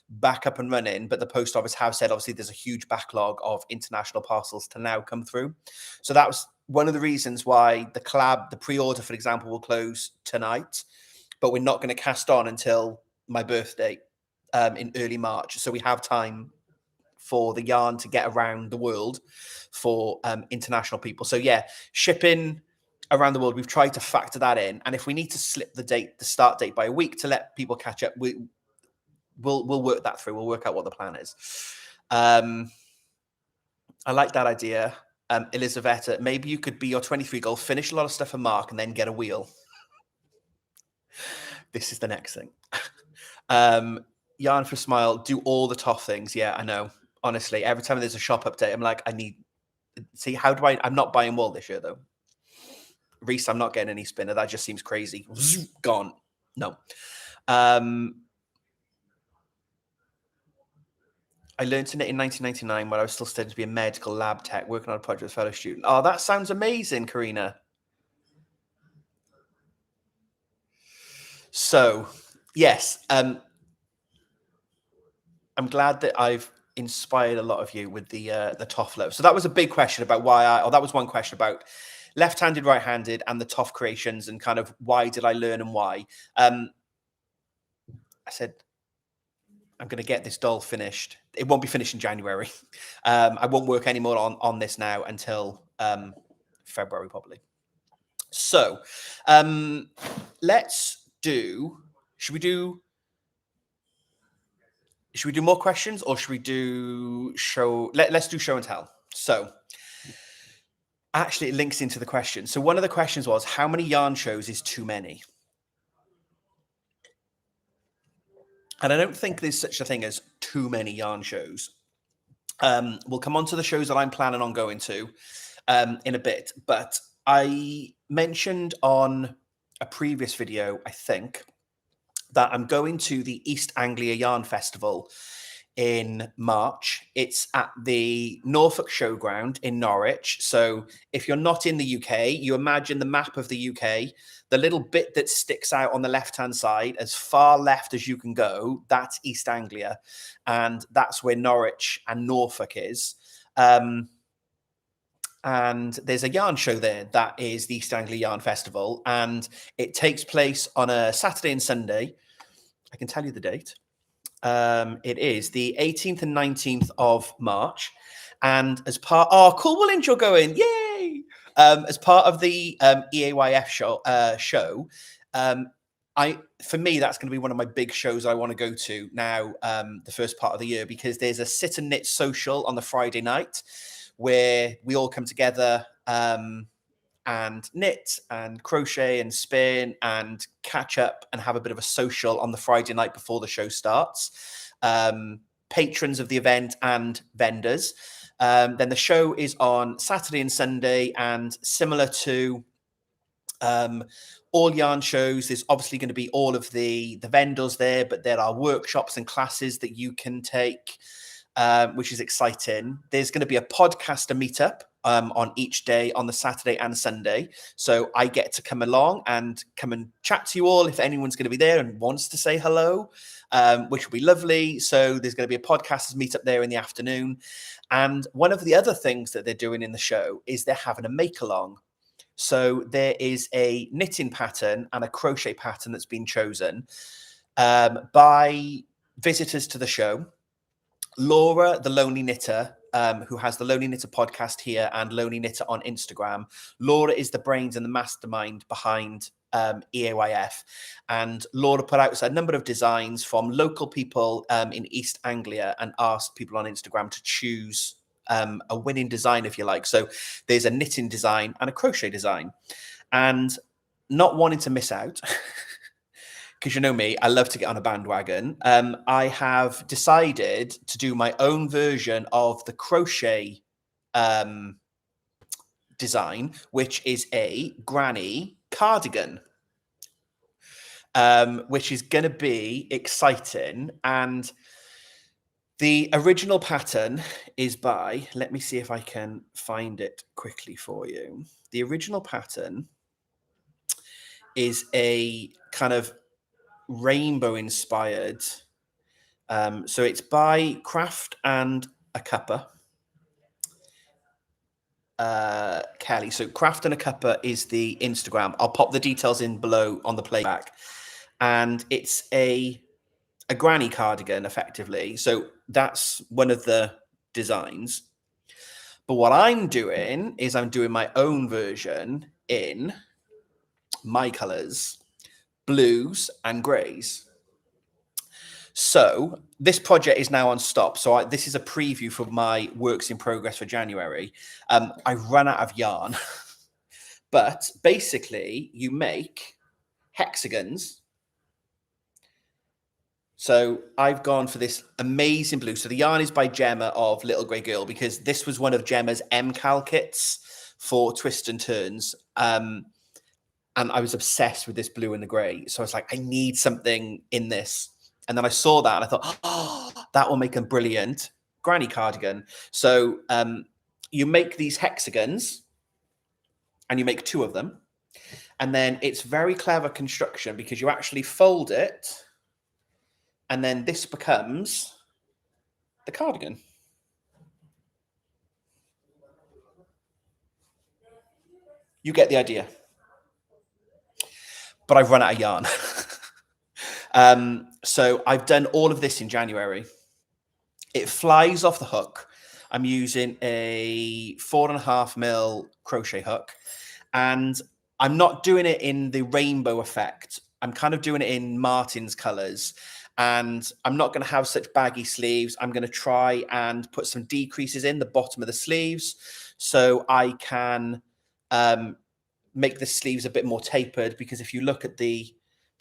back up and running. But the post office have said, obviously, there's a huge backlog of international parcels to now come through. So that was one of the reasons why the collab, the pre-order, for example, will close tonight, but we're not going to cast on until my birthday in early March. So we have time for the yarn to get around the world for international people. So yeah, shipping around the world, we've tried to factor that in. And if we need to slip the start date by a week to let people catch up, we'll work that through. We'll work out what the plan is. I like that idea. Elisaveta, maybe you could be your 23 goal, finish a lot of stuff for Mark, and then get a wheel. This is the next thing. Yarn for Smile, do all the Toft things. Yeah, I know. Honestly, every time there's a shop update, I'm like, see, how do I'm not buying wool this year, though. Reese, I'm not getting any spinner. That just seems crazy. Gone. No. I learned to knit in 1999 when I was still studying to be a medical lab tech, working on a project with a fellow student. Oh, that sounds amazing, Karina. So, yes, I'm glad that I've inspired a lot of you with the Toft love. So that was a big question about that was one question about left-handed, right-handed, and the Toft creations, and kind of why did I learn and why. I said, I'm going to get this doll finished. It won't be finished in January. I won't work anymore on this now until February, probably. So should we do more questions, or should we do show? Let's do show and tell. So actually, it links into the question. So one of the questions was, how many yarn shows is too many? And I don't think there's such a thing as too many yarn shows. We'll come on to the shows that I'm planning on going to in a bit. But I mentioned on a previous video, I think, that I'm going to the East Anglia Yarn Festival in March. It's at the Norfolk Showground in Norwich. So if you're not in the UK, you imagine the map of the UK, the little bit that sticks out on the left-hand side, as far left as you can go, that's East Anglia. And that's where Norwich and Norfolk is. And there's a yarn show there that is the East Anglia Yarn Festival. And it takes place on a Saturday and Sunday. I can tell you the date. It is the 18th and 19th of March. And as part, cool, Willings, you're going, yay! As part of the EAYF show, for me, that's going to be one of my big shows I want to go to now, the first part of the year, because there's a sit and knit social on the Friday night where we all come together and knit and crochet and spin and catch up and have a bit of a social on the Friday night before the show starts. Patrons of the event and vendors. Then the show is on Saturday and Sunday, and similar to all yarn shows, there's obviously going to be all of the vendors there, but there are workshops and classes that you can take, which is exciting. There's going to be a podcaster meetup on each day on the Saturday and Sunday. So I get to come along and come and chat to you all if anyone's going to be there and wants to say hello, which will be lovely. So there's going to be a podcasters meetup there in the afternoon. And one of the other things that they're doing in the show is they're having a make-along. So there is a knitting pattern and a crochet pattern that's been chosen by visitors to the show. Laura, the Lonely Knitter, who has the Lonely Knitter podcast here and Lonely Knitter on Instagram. Laura is the brains and the mastermind behind EAYF. And Laura put out a number of designs from local people in East Anglia and asked people on Instagram to choose a winning design, if you like. So there's a knitting design and a crochet design. And not wanting to miss out, because you know me, I love to get on a bandwagon. I have decided to do my own version of the crochet design, which is a granny cardigan, which is going to be exciting. And the original pattern is by, let me see if I can find it quickly for you. The original pattern is a kind of rainbow inspired. So it's by Craft and a Cuppa. Kelly. So Craft and a Cuppa is the Instagram. I'll pop the details in below on the playback. And it's a granny cardigan, effectively. So that's one of the designs. But what I'm doing is I'm doing my own version in my colors, blues and grays. So this project is now on stop. So this is a preview for my works in progress for January. I ran out of yarn, but basically you make hexagons. So I've gone for this amazing blue. So the yarn is by Gemma of Little Grey Girl, because this was one of Gemma's MCAL kits for Twist and Turns. And I was obsessed with this blue and the grey. So I was like, I need something in this. And then I saw that and I thought, oh, that will make a brilliant granny cardigan. So you make these hexagons and you make 2 of them. And then it's very clever construction, because you actually fold it. And then this becomes the cardigan. You get the idea. But I've run out of yarn. So I've done all of this in January. It flies off the hook. I'm using a 4.5mm crochet hook. And I'm not doing it in the rainbow effect. I'm kind of doing it in Martin's colors. And I'm not going to have such baggy sleeves. I'm going to try and put some decreases in the bottom of the sleeves so I can make the sleeves a bit more tapered, because if you look at the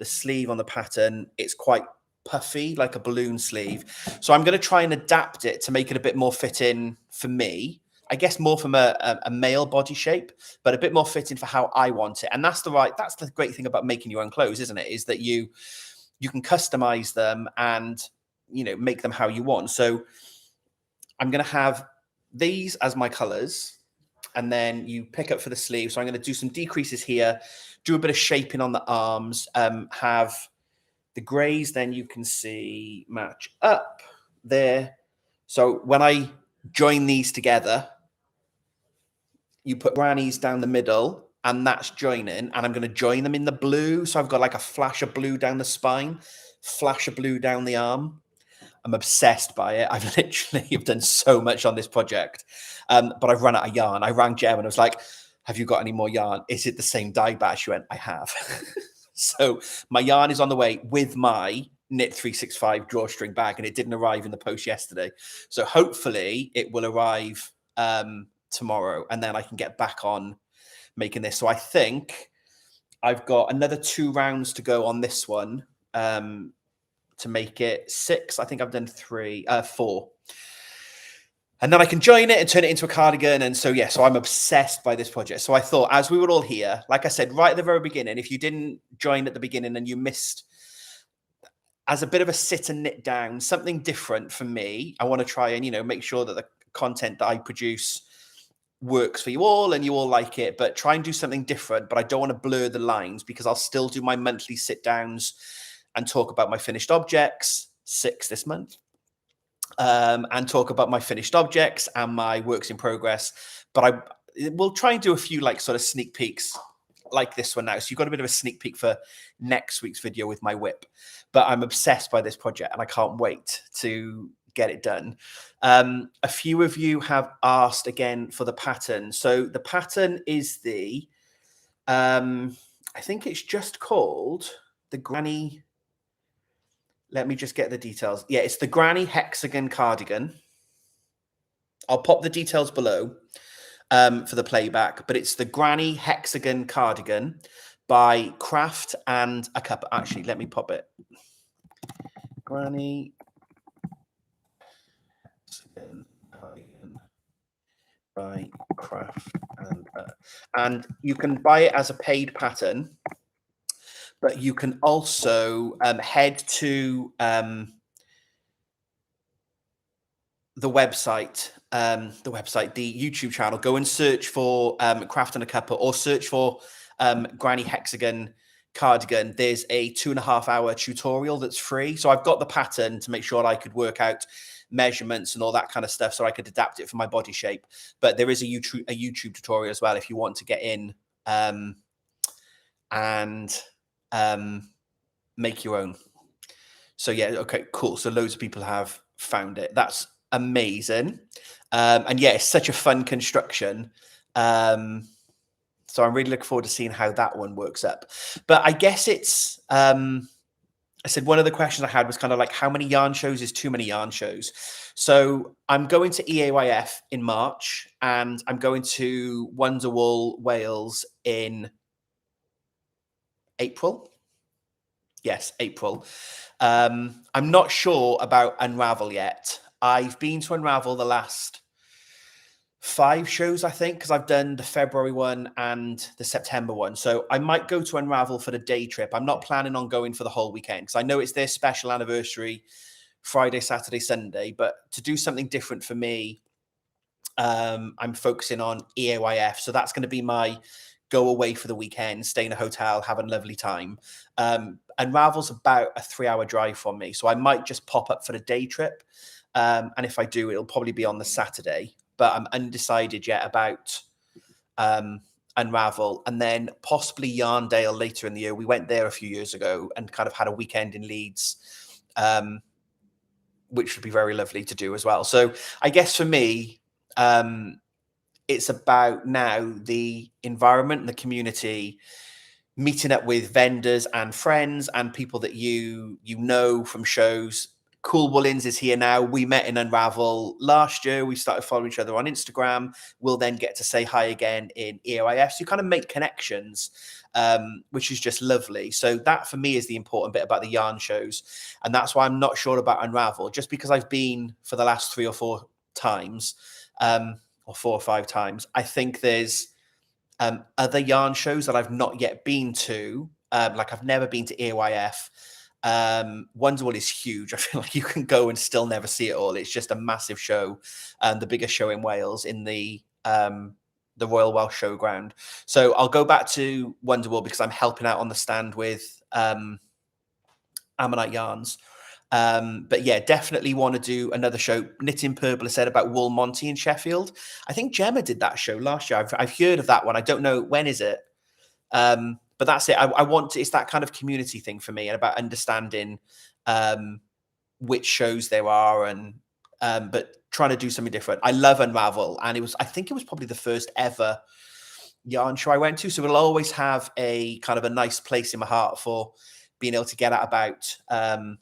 sleeve on the pattern, it's quite puffy, like a balloon sleeve. So I'm going to try and adapt it to make it a bit more fitting for me. I guess more from a male body shape, but a bit more fitting for how I want it. And that's the great thing about making your own clothes, isn't it? Is that you can customize them and, make them how you want. So I'm going to have these as my colors, and then you pick up for the sleeve. So I'm going to do some decreases here, do a bit of shaping on the arms, have the grays, then you can see match up there. So when I join these together, you put grannies down the middle, and that's joining, and I'm going to join them in the blue. So I've got like a flash of blue down the spine, flash of blue down the arm. I'm obsessed by it. I've done so much on this project, but I've run out of yarn. I rang Jem and I was like, have you got any more yarn? Is it the same dye batch? She went, I have. So my yarn is on the way with my Knit 365 drawstring bag, and it didn't arrive in the post yesterday. So hopefully it will arrive tomorrow, and then I can get back on making this. So I think I've got another 2 rounds to go on this one to make it 6. I think I've done 4. And then I can join it and turn it into a cardigan. And so, so I'm obsessed by this project. So I thought, as we were all here, like I said, right at the very beginning, if you didn't join at the beginning and you missed, as a bit of a sit and knit down, something different for me, I want to try and, make sure that the content that I produce works for you all and you all like it, but try and do something different. But I don't want to blur the lines, because I'll still do my monthly sit downs and talk about my finished objects, 6 this month, and talk about my finished objects and my works in progress. But we'll try and do a few sort of sneak peeks like this one now. So you've got a bit of a sneak peek for next week's video with my whip. But I'm obsessed by this project and I can't wait to get it done. A few of you have asked again for the pattern. So the pattern is the, I think it's just called the Granny. Let me just get the details. Yeah, it's the Granny Hexagon Cardigan. I'll pop the details below for the playback, but it's the Granny Hexagon Cardigan by Craft and a Cup. Actually, let me pop it. Granny cardigan by Craft and you can buy it as a paid pattern, but you can also head to the website, the YouTube channel. Go and search for Craft and a Cuppa, or search for Granny Hexagon cardigan. There's a 2.5-hour tutorial that's free. So I've got the pattern to make sure I could work out measurements and all that kind of stuff, so I could adapt it for my body shape. But there is a YouTube tutorial as well if you want to get in and make your own. So yeah, okay, cool. So loads of people have found it. That's amazing. And yeah, it's such a fun construction. So I'm really looking forward to seeing how that one works up. But I guess it's I said one of the questions I had was kind of like, how many yarn shows is too many yarn shows? So I'm going to EAYF in March, and I'm going to Wonderwool Wales in April. Yes, April. I'm not sure about Unravel yet. I've been to Unravel the last 5 shows, I think, because I've done the February one and the September one. So I might go to Unravel for the day trip. I'm not planning on going for the whole weekend because I know it's their special anniversary, Friday, Saturday, Sunday. But to do something different for me, I'm focusing on EAYF. So that's going to be my go away for the weekend, stay in a hotel, have a lovely time. Unravel's about a 3-hour drive from me. So I might just pop up for the day trip. And if I do, it'll probably be on the Saturday. But I'm undecided yet about Unravel, and then possibly Yarndale later in the year. We went there a few years ago and kind of had a weekend in Leeds, which would be very lovely to do as well. So I guess for me, it's about now the environment and the community, meeting up with vendors and friends and people that you know from shows. Cool Woolens is here now. We met in Unravel last year. We started following each other on Instagram. We'll then get to say hi again in EOIF. So you kind of make connections, which is just lovely. So that for me is the important bit about the yarn shows. And that's why I'm not sure about Unravel, just because I've been for the last 3 or 4 times, or 4 or 5 times. I think there's other yarn shows that I've not yet been to. Like I've never been to EOIF. Wonderwool is huge. I feel like you can go and still never see it all. It's just a massive show, the biggest show in Wales in the Royal Welsh Showground. So I'll go back to Wonderwool because I'm helping out on the stand with Ammonite Yarns. But yeah, definitely want to do another show. Knitting Purple has said about Wool Monty in Sheffield. I think Gemma did that show last year. I've heard of that one. I don't know when is it. But that's it. I want to, it's that kind of community thing for me, and about understanding which shows there are, and but trying to do something different. I love Unravel, and I think it was probably the first ever yarn show I went to. So it'll always have a kind of a nice place in my heart for being able to get out about and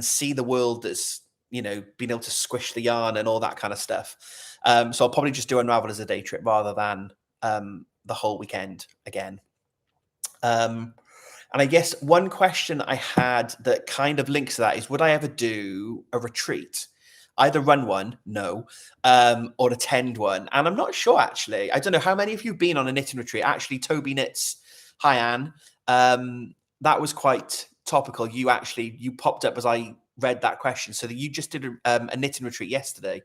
see the world that's, you know, being able to squish the yarn and all that kind of stuff. So I'll probably just do Unravel as a day trip rather than the whole weekend again. And I guess one question I had that kind of links to that is, would I ever do a retreat? Either run one, no, or attend one. And I'm not sure, actually. I don't know. How many of you have been on a knitting retreat? Actually, Toby Knits, hi, Anne. That was quite topical. You popped up as I read that question. So that you just did a knitting retreat yesterday.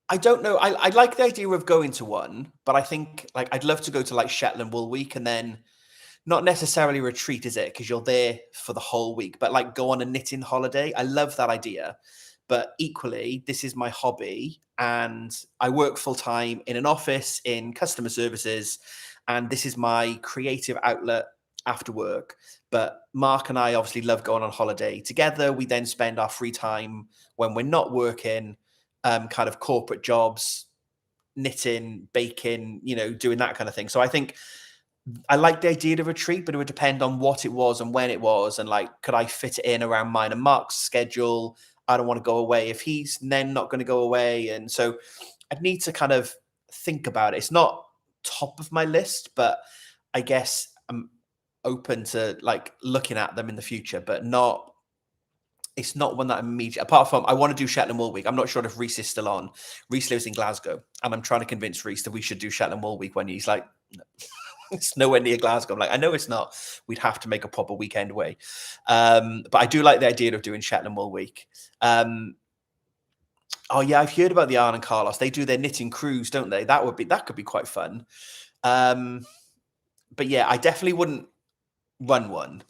I don't know. I like the idea of going to one, but I think like I'd love to go to like Shetland Wool Week, and then not necessarily retreat, is it? Because you're there for the whole week, but like go on a knitting holiday. I love that idea. But equally, this is my hobby, and I work full time in an office in customer services, and this is my creative outlet after work. But Mark and I obviously love going on holiday together. We then spend our free time when we're not working, kind of corporate jobs, knitting, baking, you know, doing that kind of thing. So I think I like the idea of a retreat, but it would depend on what it was and when it was, and like, could I fit it in around mine and Mark's schedule? I don't want to go away if he's then not going to go away. And so I'd need to kind of think about it. It's not top of my list, but I guess I'm open to like looking at them in the future, but not. It's not one that I'm immediate. Apart from, I want to do Shetland Wool Week. I'm not sure if Reese is still on. Reese lives in Glasgow, and I'm trying to convince Reese that we should do Shetland Wool Week when he's like, no. It's nowhere near Glasgow. I'm like, I know it's not. We'd have to make a proper weekend away. But I do like the idea of doing Shetland Wool Week. Oh yeah, I've heard about the Arn and Carlos. They do their knitting cruise, don't they? That could be quite fun. But yeah, I definitely wouldn't run one.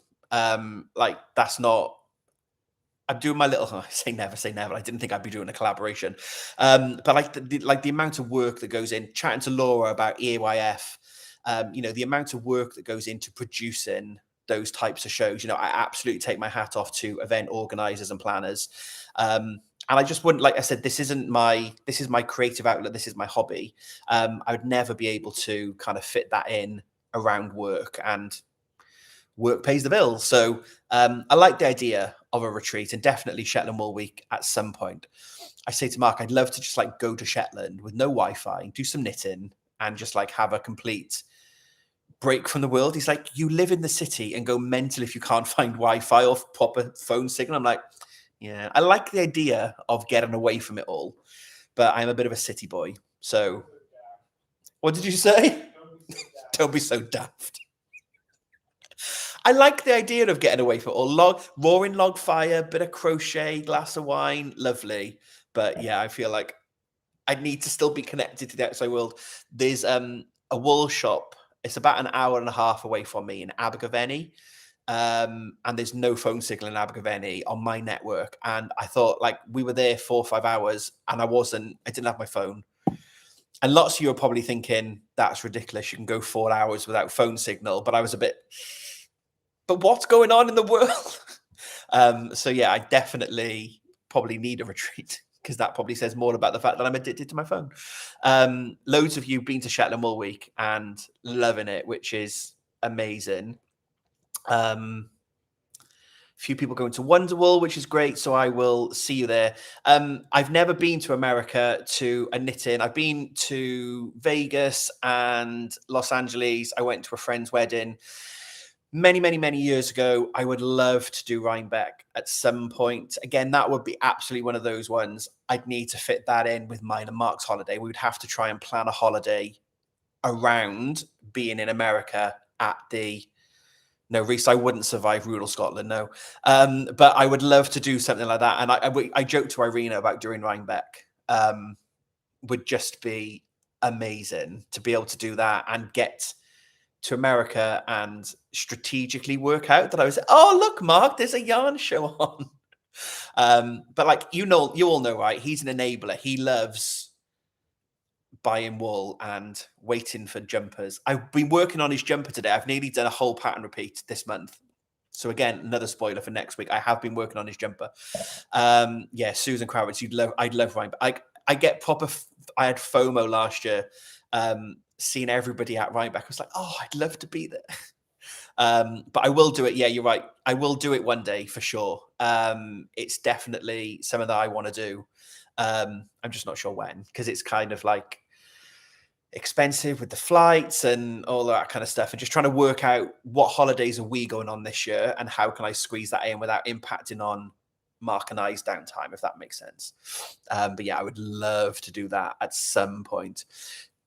Like that's not. I'm doing my little. Say never, say never. I didn't think I'd be doing a collaboration. But like the amount of work that goes in. Chatting to Laura about EAYF. The amount of work that goes into producing those types of shows. I absolutely take my hat off to event organizers and planners. And I just wouldn't, like I said, this is my creative outlet. This is my hobby. I would never be able to kind of fit that in around work, and work pays the bills. So I like the idea of a retreat, and definitely Shetland Wool Week at some point. I say to Mark, I'd love to just like go to Shetland with no Wi-Fi, do some knitting, and just like have a complete break from the world. He's like, you live in the city and go mental if you can't find Wi-Fi or proper phone signal. I'm like, yeah, I like the idea of getting away from it all, but I'm a bit of a city boy. So what did you say? Don't be so daft. I like the idea of getting away from it all. Roaring log fire, bit of crochet, glass of wine, lovely. But yeah, I feel like I need to still be connected to the outside world. There's a wool shop. It's about an hour and a half away from me in Abergavenny. And there's no phone signal in Abergavenny on my network. And I thought, like, we were there 4 or 5 hours and I didn't have my phone. And lots of you are probably thinking, that's ridiculous. You can go 4 hours without phone signal. But I was a bit, but what's going on in the world? So yeah, I definitely probably need a retreat, because that probably says more about the fact that I'm addicted to my phone. Loads of you been to Shetland Wool Week and loving it, which is amazing. Few people going to Wonderwool, which is great. So I will see you there. I've never been to America to a knitting. I've been to Vegas and Los Angeles. I went to a friend's wedding many, many, many years ago. I would love to do Rhinebeck at some point. Again, that would be absolutely one of those ones. I'd need to fit that in with mine and Mark's holiday. We would have to try and plan a holiday around being in America at the... No, Reese, I wouldn't survive rural Scotland, no. But I would love to do something like that. And I joked to Irina about doing Rhinebeck. Would just be amazing to be able to do that and get to America and strategically work out that I was, oh, look, Mark, there's a yarn show on. But like, you all know, right? He's an enabler. He loves buying wool and waiting for jumpers. I've been working on his jumper today. I've nearly done a whole pattern repeat this month. So again, another spoiler for next week. I have been working on his jumper. Yeah, Susan Kravitz, I'd love Rhinebeck. I get proper. I had FOMO last year, seeing everybody at Rhinebeck. I was like, oh, I'd love to be there. But I will do it. Yeah, you're right. I will do it one day for sure. It's definitely something that I want to do. I'm just not sure when, because it's kind of like expensive with the flights and all that kind of stuff, and just trying to work out what holidays are we going on this year and how can I squeeze that in without impacting on Mark and I's downtime, if that makes sense. But yeah, I would love to do that at some point.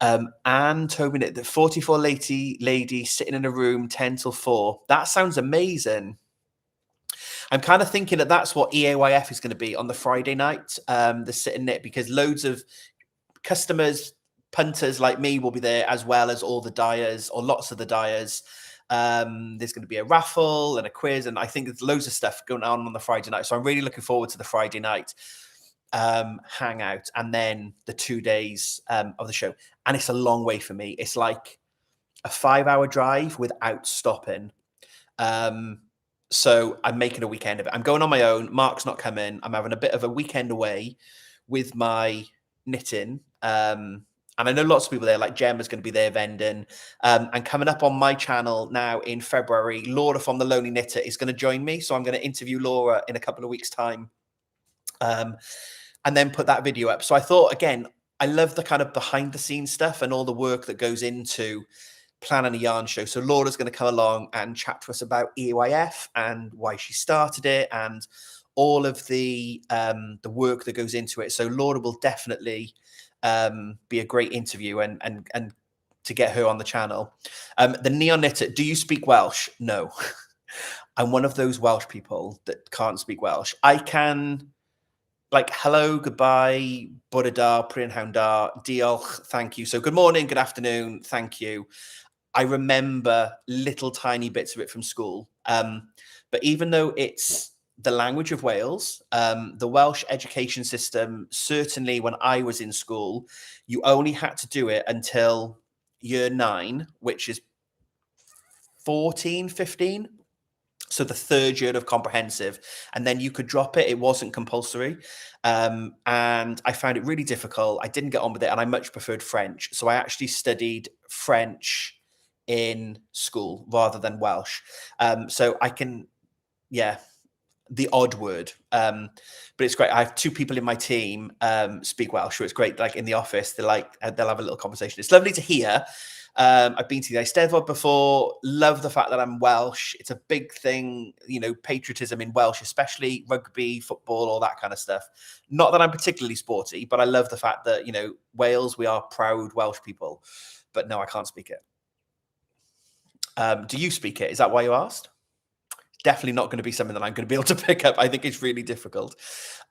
And Toby, the 44 lady sitting in a room 10 till 4. That sounds amazing. I'm kind of thinking that that's what EAYF is going to be on the Friday night, the sit and knit, because loads of customers, punters like me will be there, as well as all the dyers, or lots of the dyers. There's going to be a raffle and a quiz, and I think there's loads of stuff going on the Friday night. So I'm really looking forward to the Friday night hangout, and then the 2 days of the show. And it's a long way for me. It's like a 5-hour drive without stopping. So I'm making a weekend of it. I'm going on my own. Mark's not coming. I'm having a bit of a weekend away with my knitting. And I know lots of people there, like Gemma's going to be there vending. And coming up on my channel now in February, Laura from The Lonely Knitter is going to join me. So I'm going to interview Laura in a couple of weeks' time, and then put that video up. So I thought, again, I love the kind of behind the scenes stuff and all the work that goes into planning a yarn show. So Laura's going to come along and chat to us about EYF and why she started it and all of the work that goes into it. So Laura will definitely be a great interview and to get her on the channel. The Neon Knitter, do you speak Welsh? No. I'm one of those Welsh people that can't speak Welsh. I can, like, hello, goodbye, bore da, prynhawn da, diolch, thank you. So good morning, good afternoon, thank you. I remember little tiny bits of it from school. But even though it's the language of Wales, the Welsh education system, certainly when I was in school, you only had to do it until year 9, which is 14, 15. So the third year of comprehensive, and then you could drop it. It wasn't compulsory. And I found it really difficult. I didn't get on with it, and I much preferred French. So I actually studied French in school rather than Welsh. So I can, yeah, the odd word. But it's great. I have 2 people in my team speak Welsh, so it's great. Like in the office, they'll have a little conversation. It's lovely to hear. I've been to the Eisteddfod before. Love the fact that I'm Welsh. It's a big thing, you know, patriotism in Welsh, especially rugby, football, all that kind of stuff. Not that I'm particularly sporty, but I love the fact that, you know, Wales, we are proud Welsh people. But no, I can't speak it. Do you speak it? Is that why you asked? Definitely not going to be something that I'm going to be able to pick up. I think it's really difficult.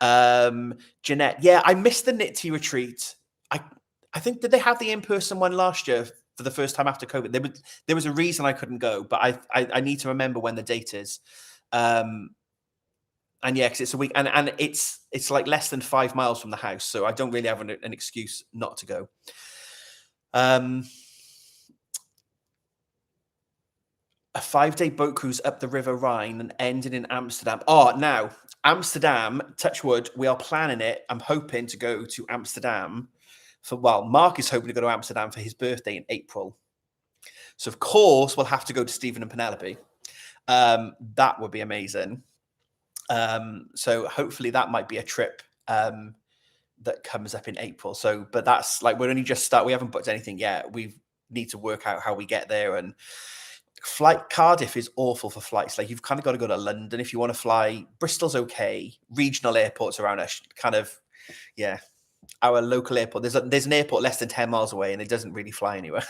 Jeanette, yeah, I missed the Knit Tea retreat. I think, did they have the in-person one last year for the first time after COVID? There was a reason I couldn't go, but I need to remember when the date is. And yeah, because it's a week, and it's like less than 5 miles from the house, so I don't really have an excuse not to go. A 5-day boat cruise up the River Rhine and ended in Amsterdam. Oh, now Amsterdam, touch wood, we are planning it. I'm hoping to go to Amsterdam Mark is hoping to go to Amsterdam for his birthday in April. So of course we'll have to go to Stephen and Penelope. That would be amazing. So hopefully that might be a trip that comes up in April. So, but that's like, we're only just we haven't booked anything yet. We need to work out how we get there, and Cardiff is awful for flights. Like, you've kind of got to go to London if you want to fly. Bristol's okay. Regional airports around us, kind of, yeah. Our local airport, there's an airport less than 10 miles away, and it doesn't really fly anywhere,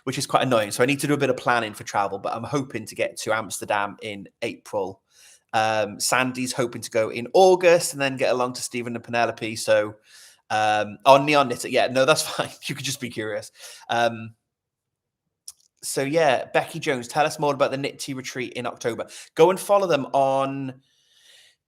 which is quite annoying. So I need to do a bit of planning for travel, but I'm hoping to get to Amsterdam in April. Sandy's hoping to go in August and then get along to Stephen and Penelope. So, Neon Knitter, yeah, no, that's fine. You could just be curious. So yeah, Becky Jones, tell us more about the Knit Tea retreat in October. Go and follow them on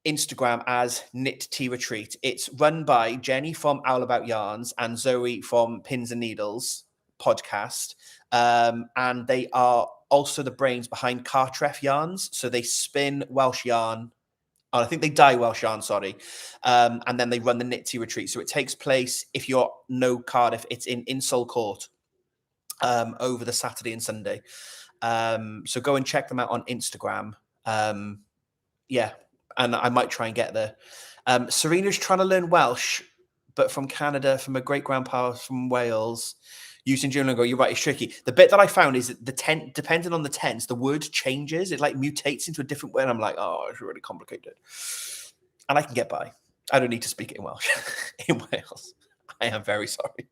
Instagram as Knit Tea Retreat. It's run by Jenny from Owl About Yarns and Zoe from Pins and Needles podcast. And they are also the brains behind Cartref Yarns. So they spin Welsh yarn. Oh, I think they dye Welsh yarn, sorry. And then they run the Knit Tea Retreat. So it takes place, if you're no Cardiff, it's in Insole Court over the Saturday and Sunday. So go and check them out on Instagram. Yeah. And I might try and get there. Serena's trying to learn Welsh, but from Canada, from a great-grandpa from Wales, using Duolingo. You're right, it's tricky. The bit that I found is that depending on the tense, the word changes. It like mutates into a different way. And I'm like, oh, it's really complicated. And I can get by. I don't need to speak it in Welsh in Wales. I am very sorry.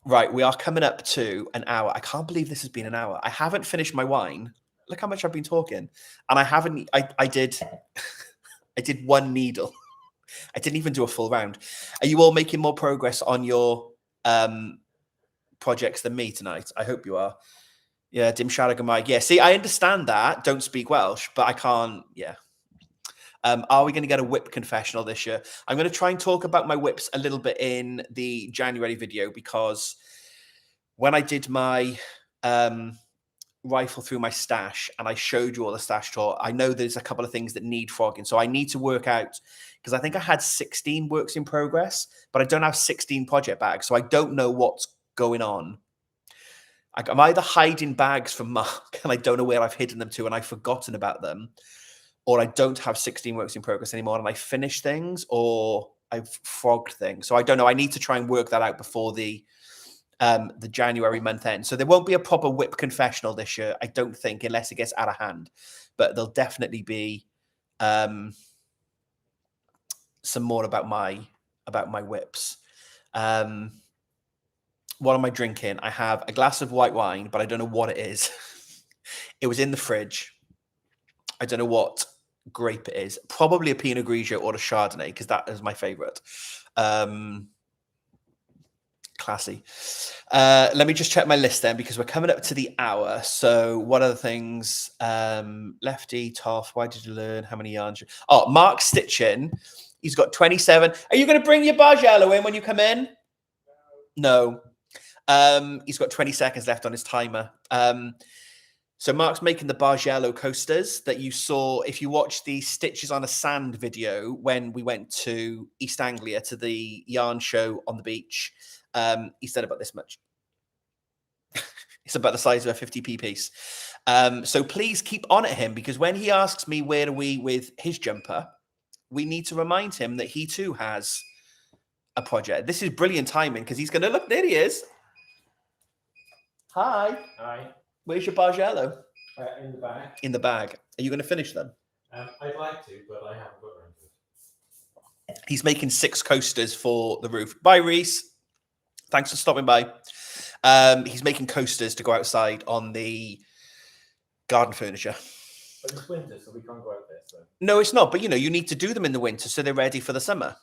Right, we are coming up to an hour. I can't believe this has been an hour. I haven't finished my wine. Look how much I've been talking. And I did one needle. I didn't even do a full round. Are you all making more progress on your projects than me tonight? I hope you are. Yeah, Dim Sharagamai. Yeah, see, I understand that. Don't speak Welsh, but I can't. Yeah. Are we going to get a whip confessional this year? I'm going to try and talk about my whips a little bit in the January video, because when I did my rifle through my stash and I showed you all the stash tour, I know there's a couple of things that need frogging. So I need to work out, because I think I had 16 works in progress, but I don't have 16 project bags. So I don't know what's going on. I'm either hiding bags from Mark and I don't know where I've hidden them to and I've forgotten about them, or I don't have 16 works in progress anymore and I finish things, or frogged thing. So I don't know. I need to try and work that out before the January month end. So there won't be a proper whip confessional this year, I don't think, unless it gets out of hand. But there'll definitely be some more about my whips. What am I drinking? I have a glass of white wine, but I don't know what it is. It was in the fridge. I don't know what grape it is. Probably a Pinot Grigio or a Chardonnay, because that is my favorite. Classy. Let me just check my list then, because we're coming up to the hour. So what other things? Lefty, Toft, why did you learn? How many yarns? Oh, Mark Stitchin. He's got 27. Are you going to bring your Bargello in when you come in? No. He's got 20 seconds left on his timer. So Mark's making the Bargello coasters that you saw if you watched the Stitches on a Sand video when we went to East Anglia to the yarn show on the beach. He said about this much. It's about the size of a 50p piece. So please keep on at him, because when he asks me where are we with his jumper, we need to remind him that he too has a project. This is brilliant timing, because he's going to look. There he is. Hi. Hi. Where's your Bargello? In the bag. In the bag. Are you going to finish them? I'd like to, but I haven't got around to it. He's making 6 coasters for the roof. Bye, Reese. Thanks for stopping by. He's making coasters to go outside on the garden furniture. But it's winter, so we can't go out there. So. No, it's not. But, you know, you need to do them in the winter so they're ready for the summer.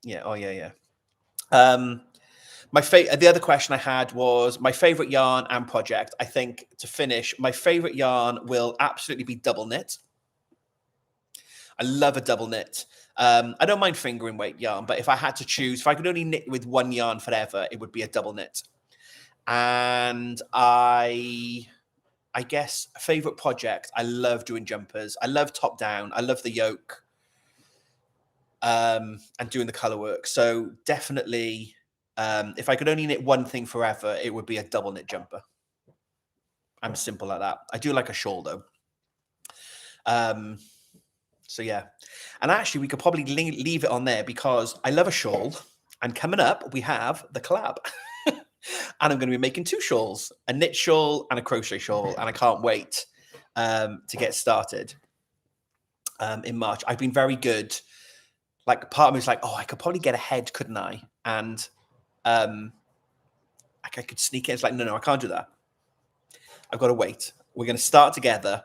Yeah. Oh, yeah, yeah. The other question I had was my favorite yarn and project. I think to finish, my favorite yarn will absolutely be double knit. I love a double knit. I don't mind fingering weight yarn, but if I had to choose, if I could only knit with one yarn forever, it would be a double knit. And I guess a favorite project. I love doing jumpers. I love top down. I love the yoke. And doing the color work. So definitely. If I could only knit one thing forever, it would be a double knit jumper. I'm simple like that. I do like a shawl though. So yeah. And actually we could probably leave it on there, because I love a shawl. And coming up, we have the collab. And I'm going to be making 2 shawls, a knit shawl and a crochet shawl. And I can't wait to get started in March. I've been very good. Like part of me is like, oh, I could probably get ahead, couldn't I? And I could sneak in. It's like, no, I can't do that. I've got to wait. We're going to start together.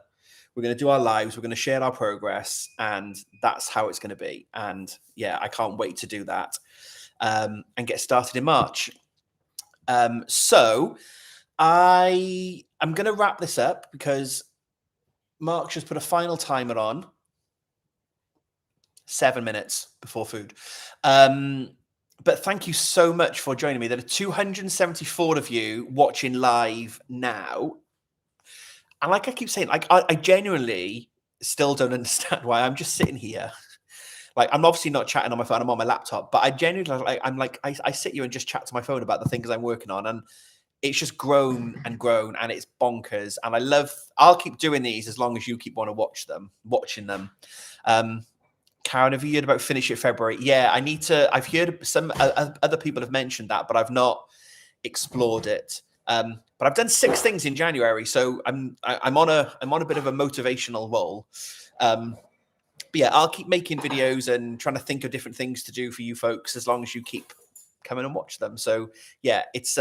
We're going to do our lives. We're going to share our progress. And that's how it's going to be. And yeah, I can't wait to do that and get started in March. So I'm going to wrap this up, because Mark just put a final timer on. 7 minutes before food. But thank you so much for joining me. There are 274 of you watching live now. And like I keep saying, like I genuinely still don't understand why I'm just sitting here. Like, I'm obviously not chatting on my phone. I'm on my laptop. But I genuinely, I sit here and just chat to my phone about the things I'm working on. And it's just grown and grown. And it's bonkers. And I'll keep doing these as long as you keep watching them. Karen, have you heard about Finish It February? Yeah, I've heard some other people have mentioned that, but I've not explored it. But I've done 6 things in January, so I'm on a bit of a motivational roll. But yeah, I'll keep making videos and trying to think of different things to do for you folks, as long as you keep coming and watch them. So yeah, it's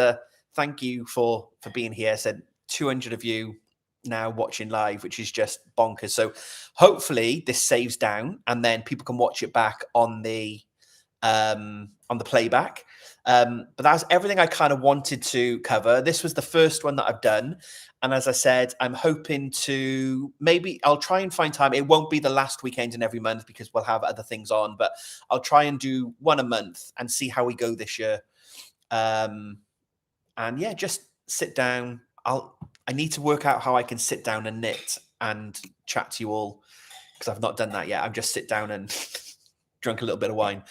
thank you for being here. I said 200 of you now watching live, which is just bonkers. So hopefully this saves down and then people can watch it back on the playback. But that's everything I kind of wanted to cover. This was the first one that I've done. And as I said, I'm hoping to I'll try and find time. It won't be the last weekend in every month, because we'll have other things on, but I'll try and do one a month and see how we go this year. And yeah, just sit down. I need to work out how I can sit down and knit and chat to you all, because I've not done that yet. I've just sit down and drunk a little bit of wine.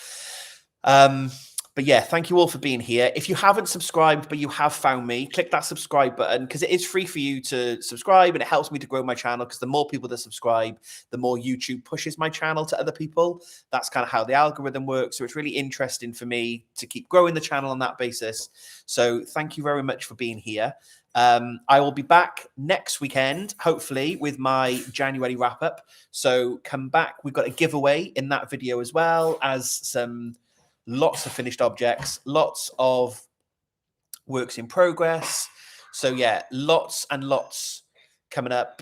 But yeah, thank you all for being here. If you haven't subscribed, but you have found me, click that subscribe button because it is free for you to subscribe and it helps me to grow my channel because the more people that subscribe, the more YouTube pushes my channel to other people. That's kind of how the algorithm works. So it's really interesting for me to keep growing the channel on that basis. So thank you very much for being here. I will be back next weekend, hopefully, with my January wrap up. So come back. We've got a giveaway in that video as well as some lots of finished objects, lots of works in progress. So yeah, lots and lots coming up.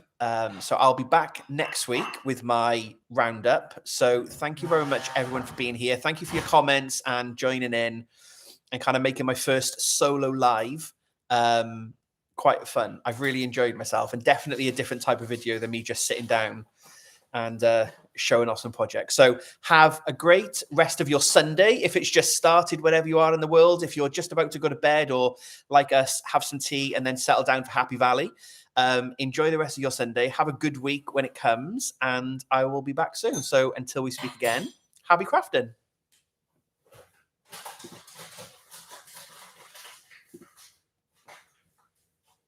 So I'll be back next week with my roundup. So thank you very much, everyone, for being here. Thank you for your comments and joining in and kind of making my first solo live quite fun. I've really enjoyed myself and definitely a different type of video than me just sitting down and showing off some projects. So have a great rest of your Sunday. If it's just started, wherever you are in the world, if you're just about to go to bed or like us, have some tea and then settle down for Happy Valley. Enjoy the rest of your Sunday. Have a good week when it comes and I will be back soon. So until we speak again, happy crafting.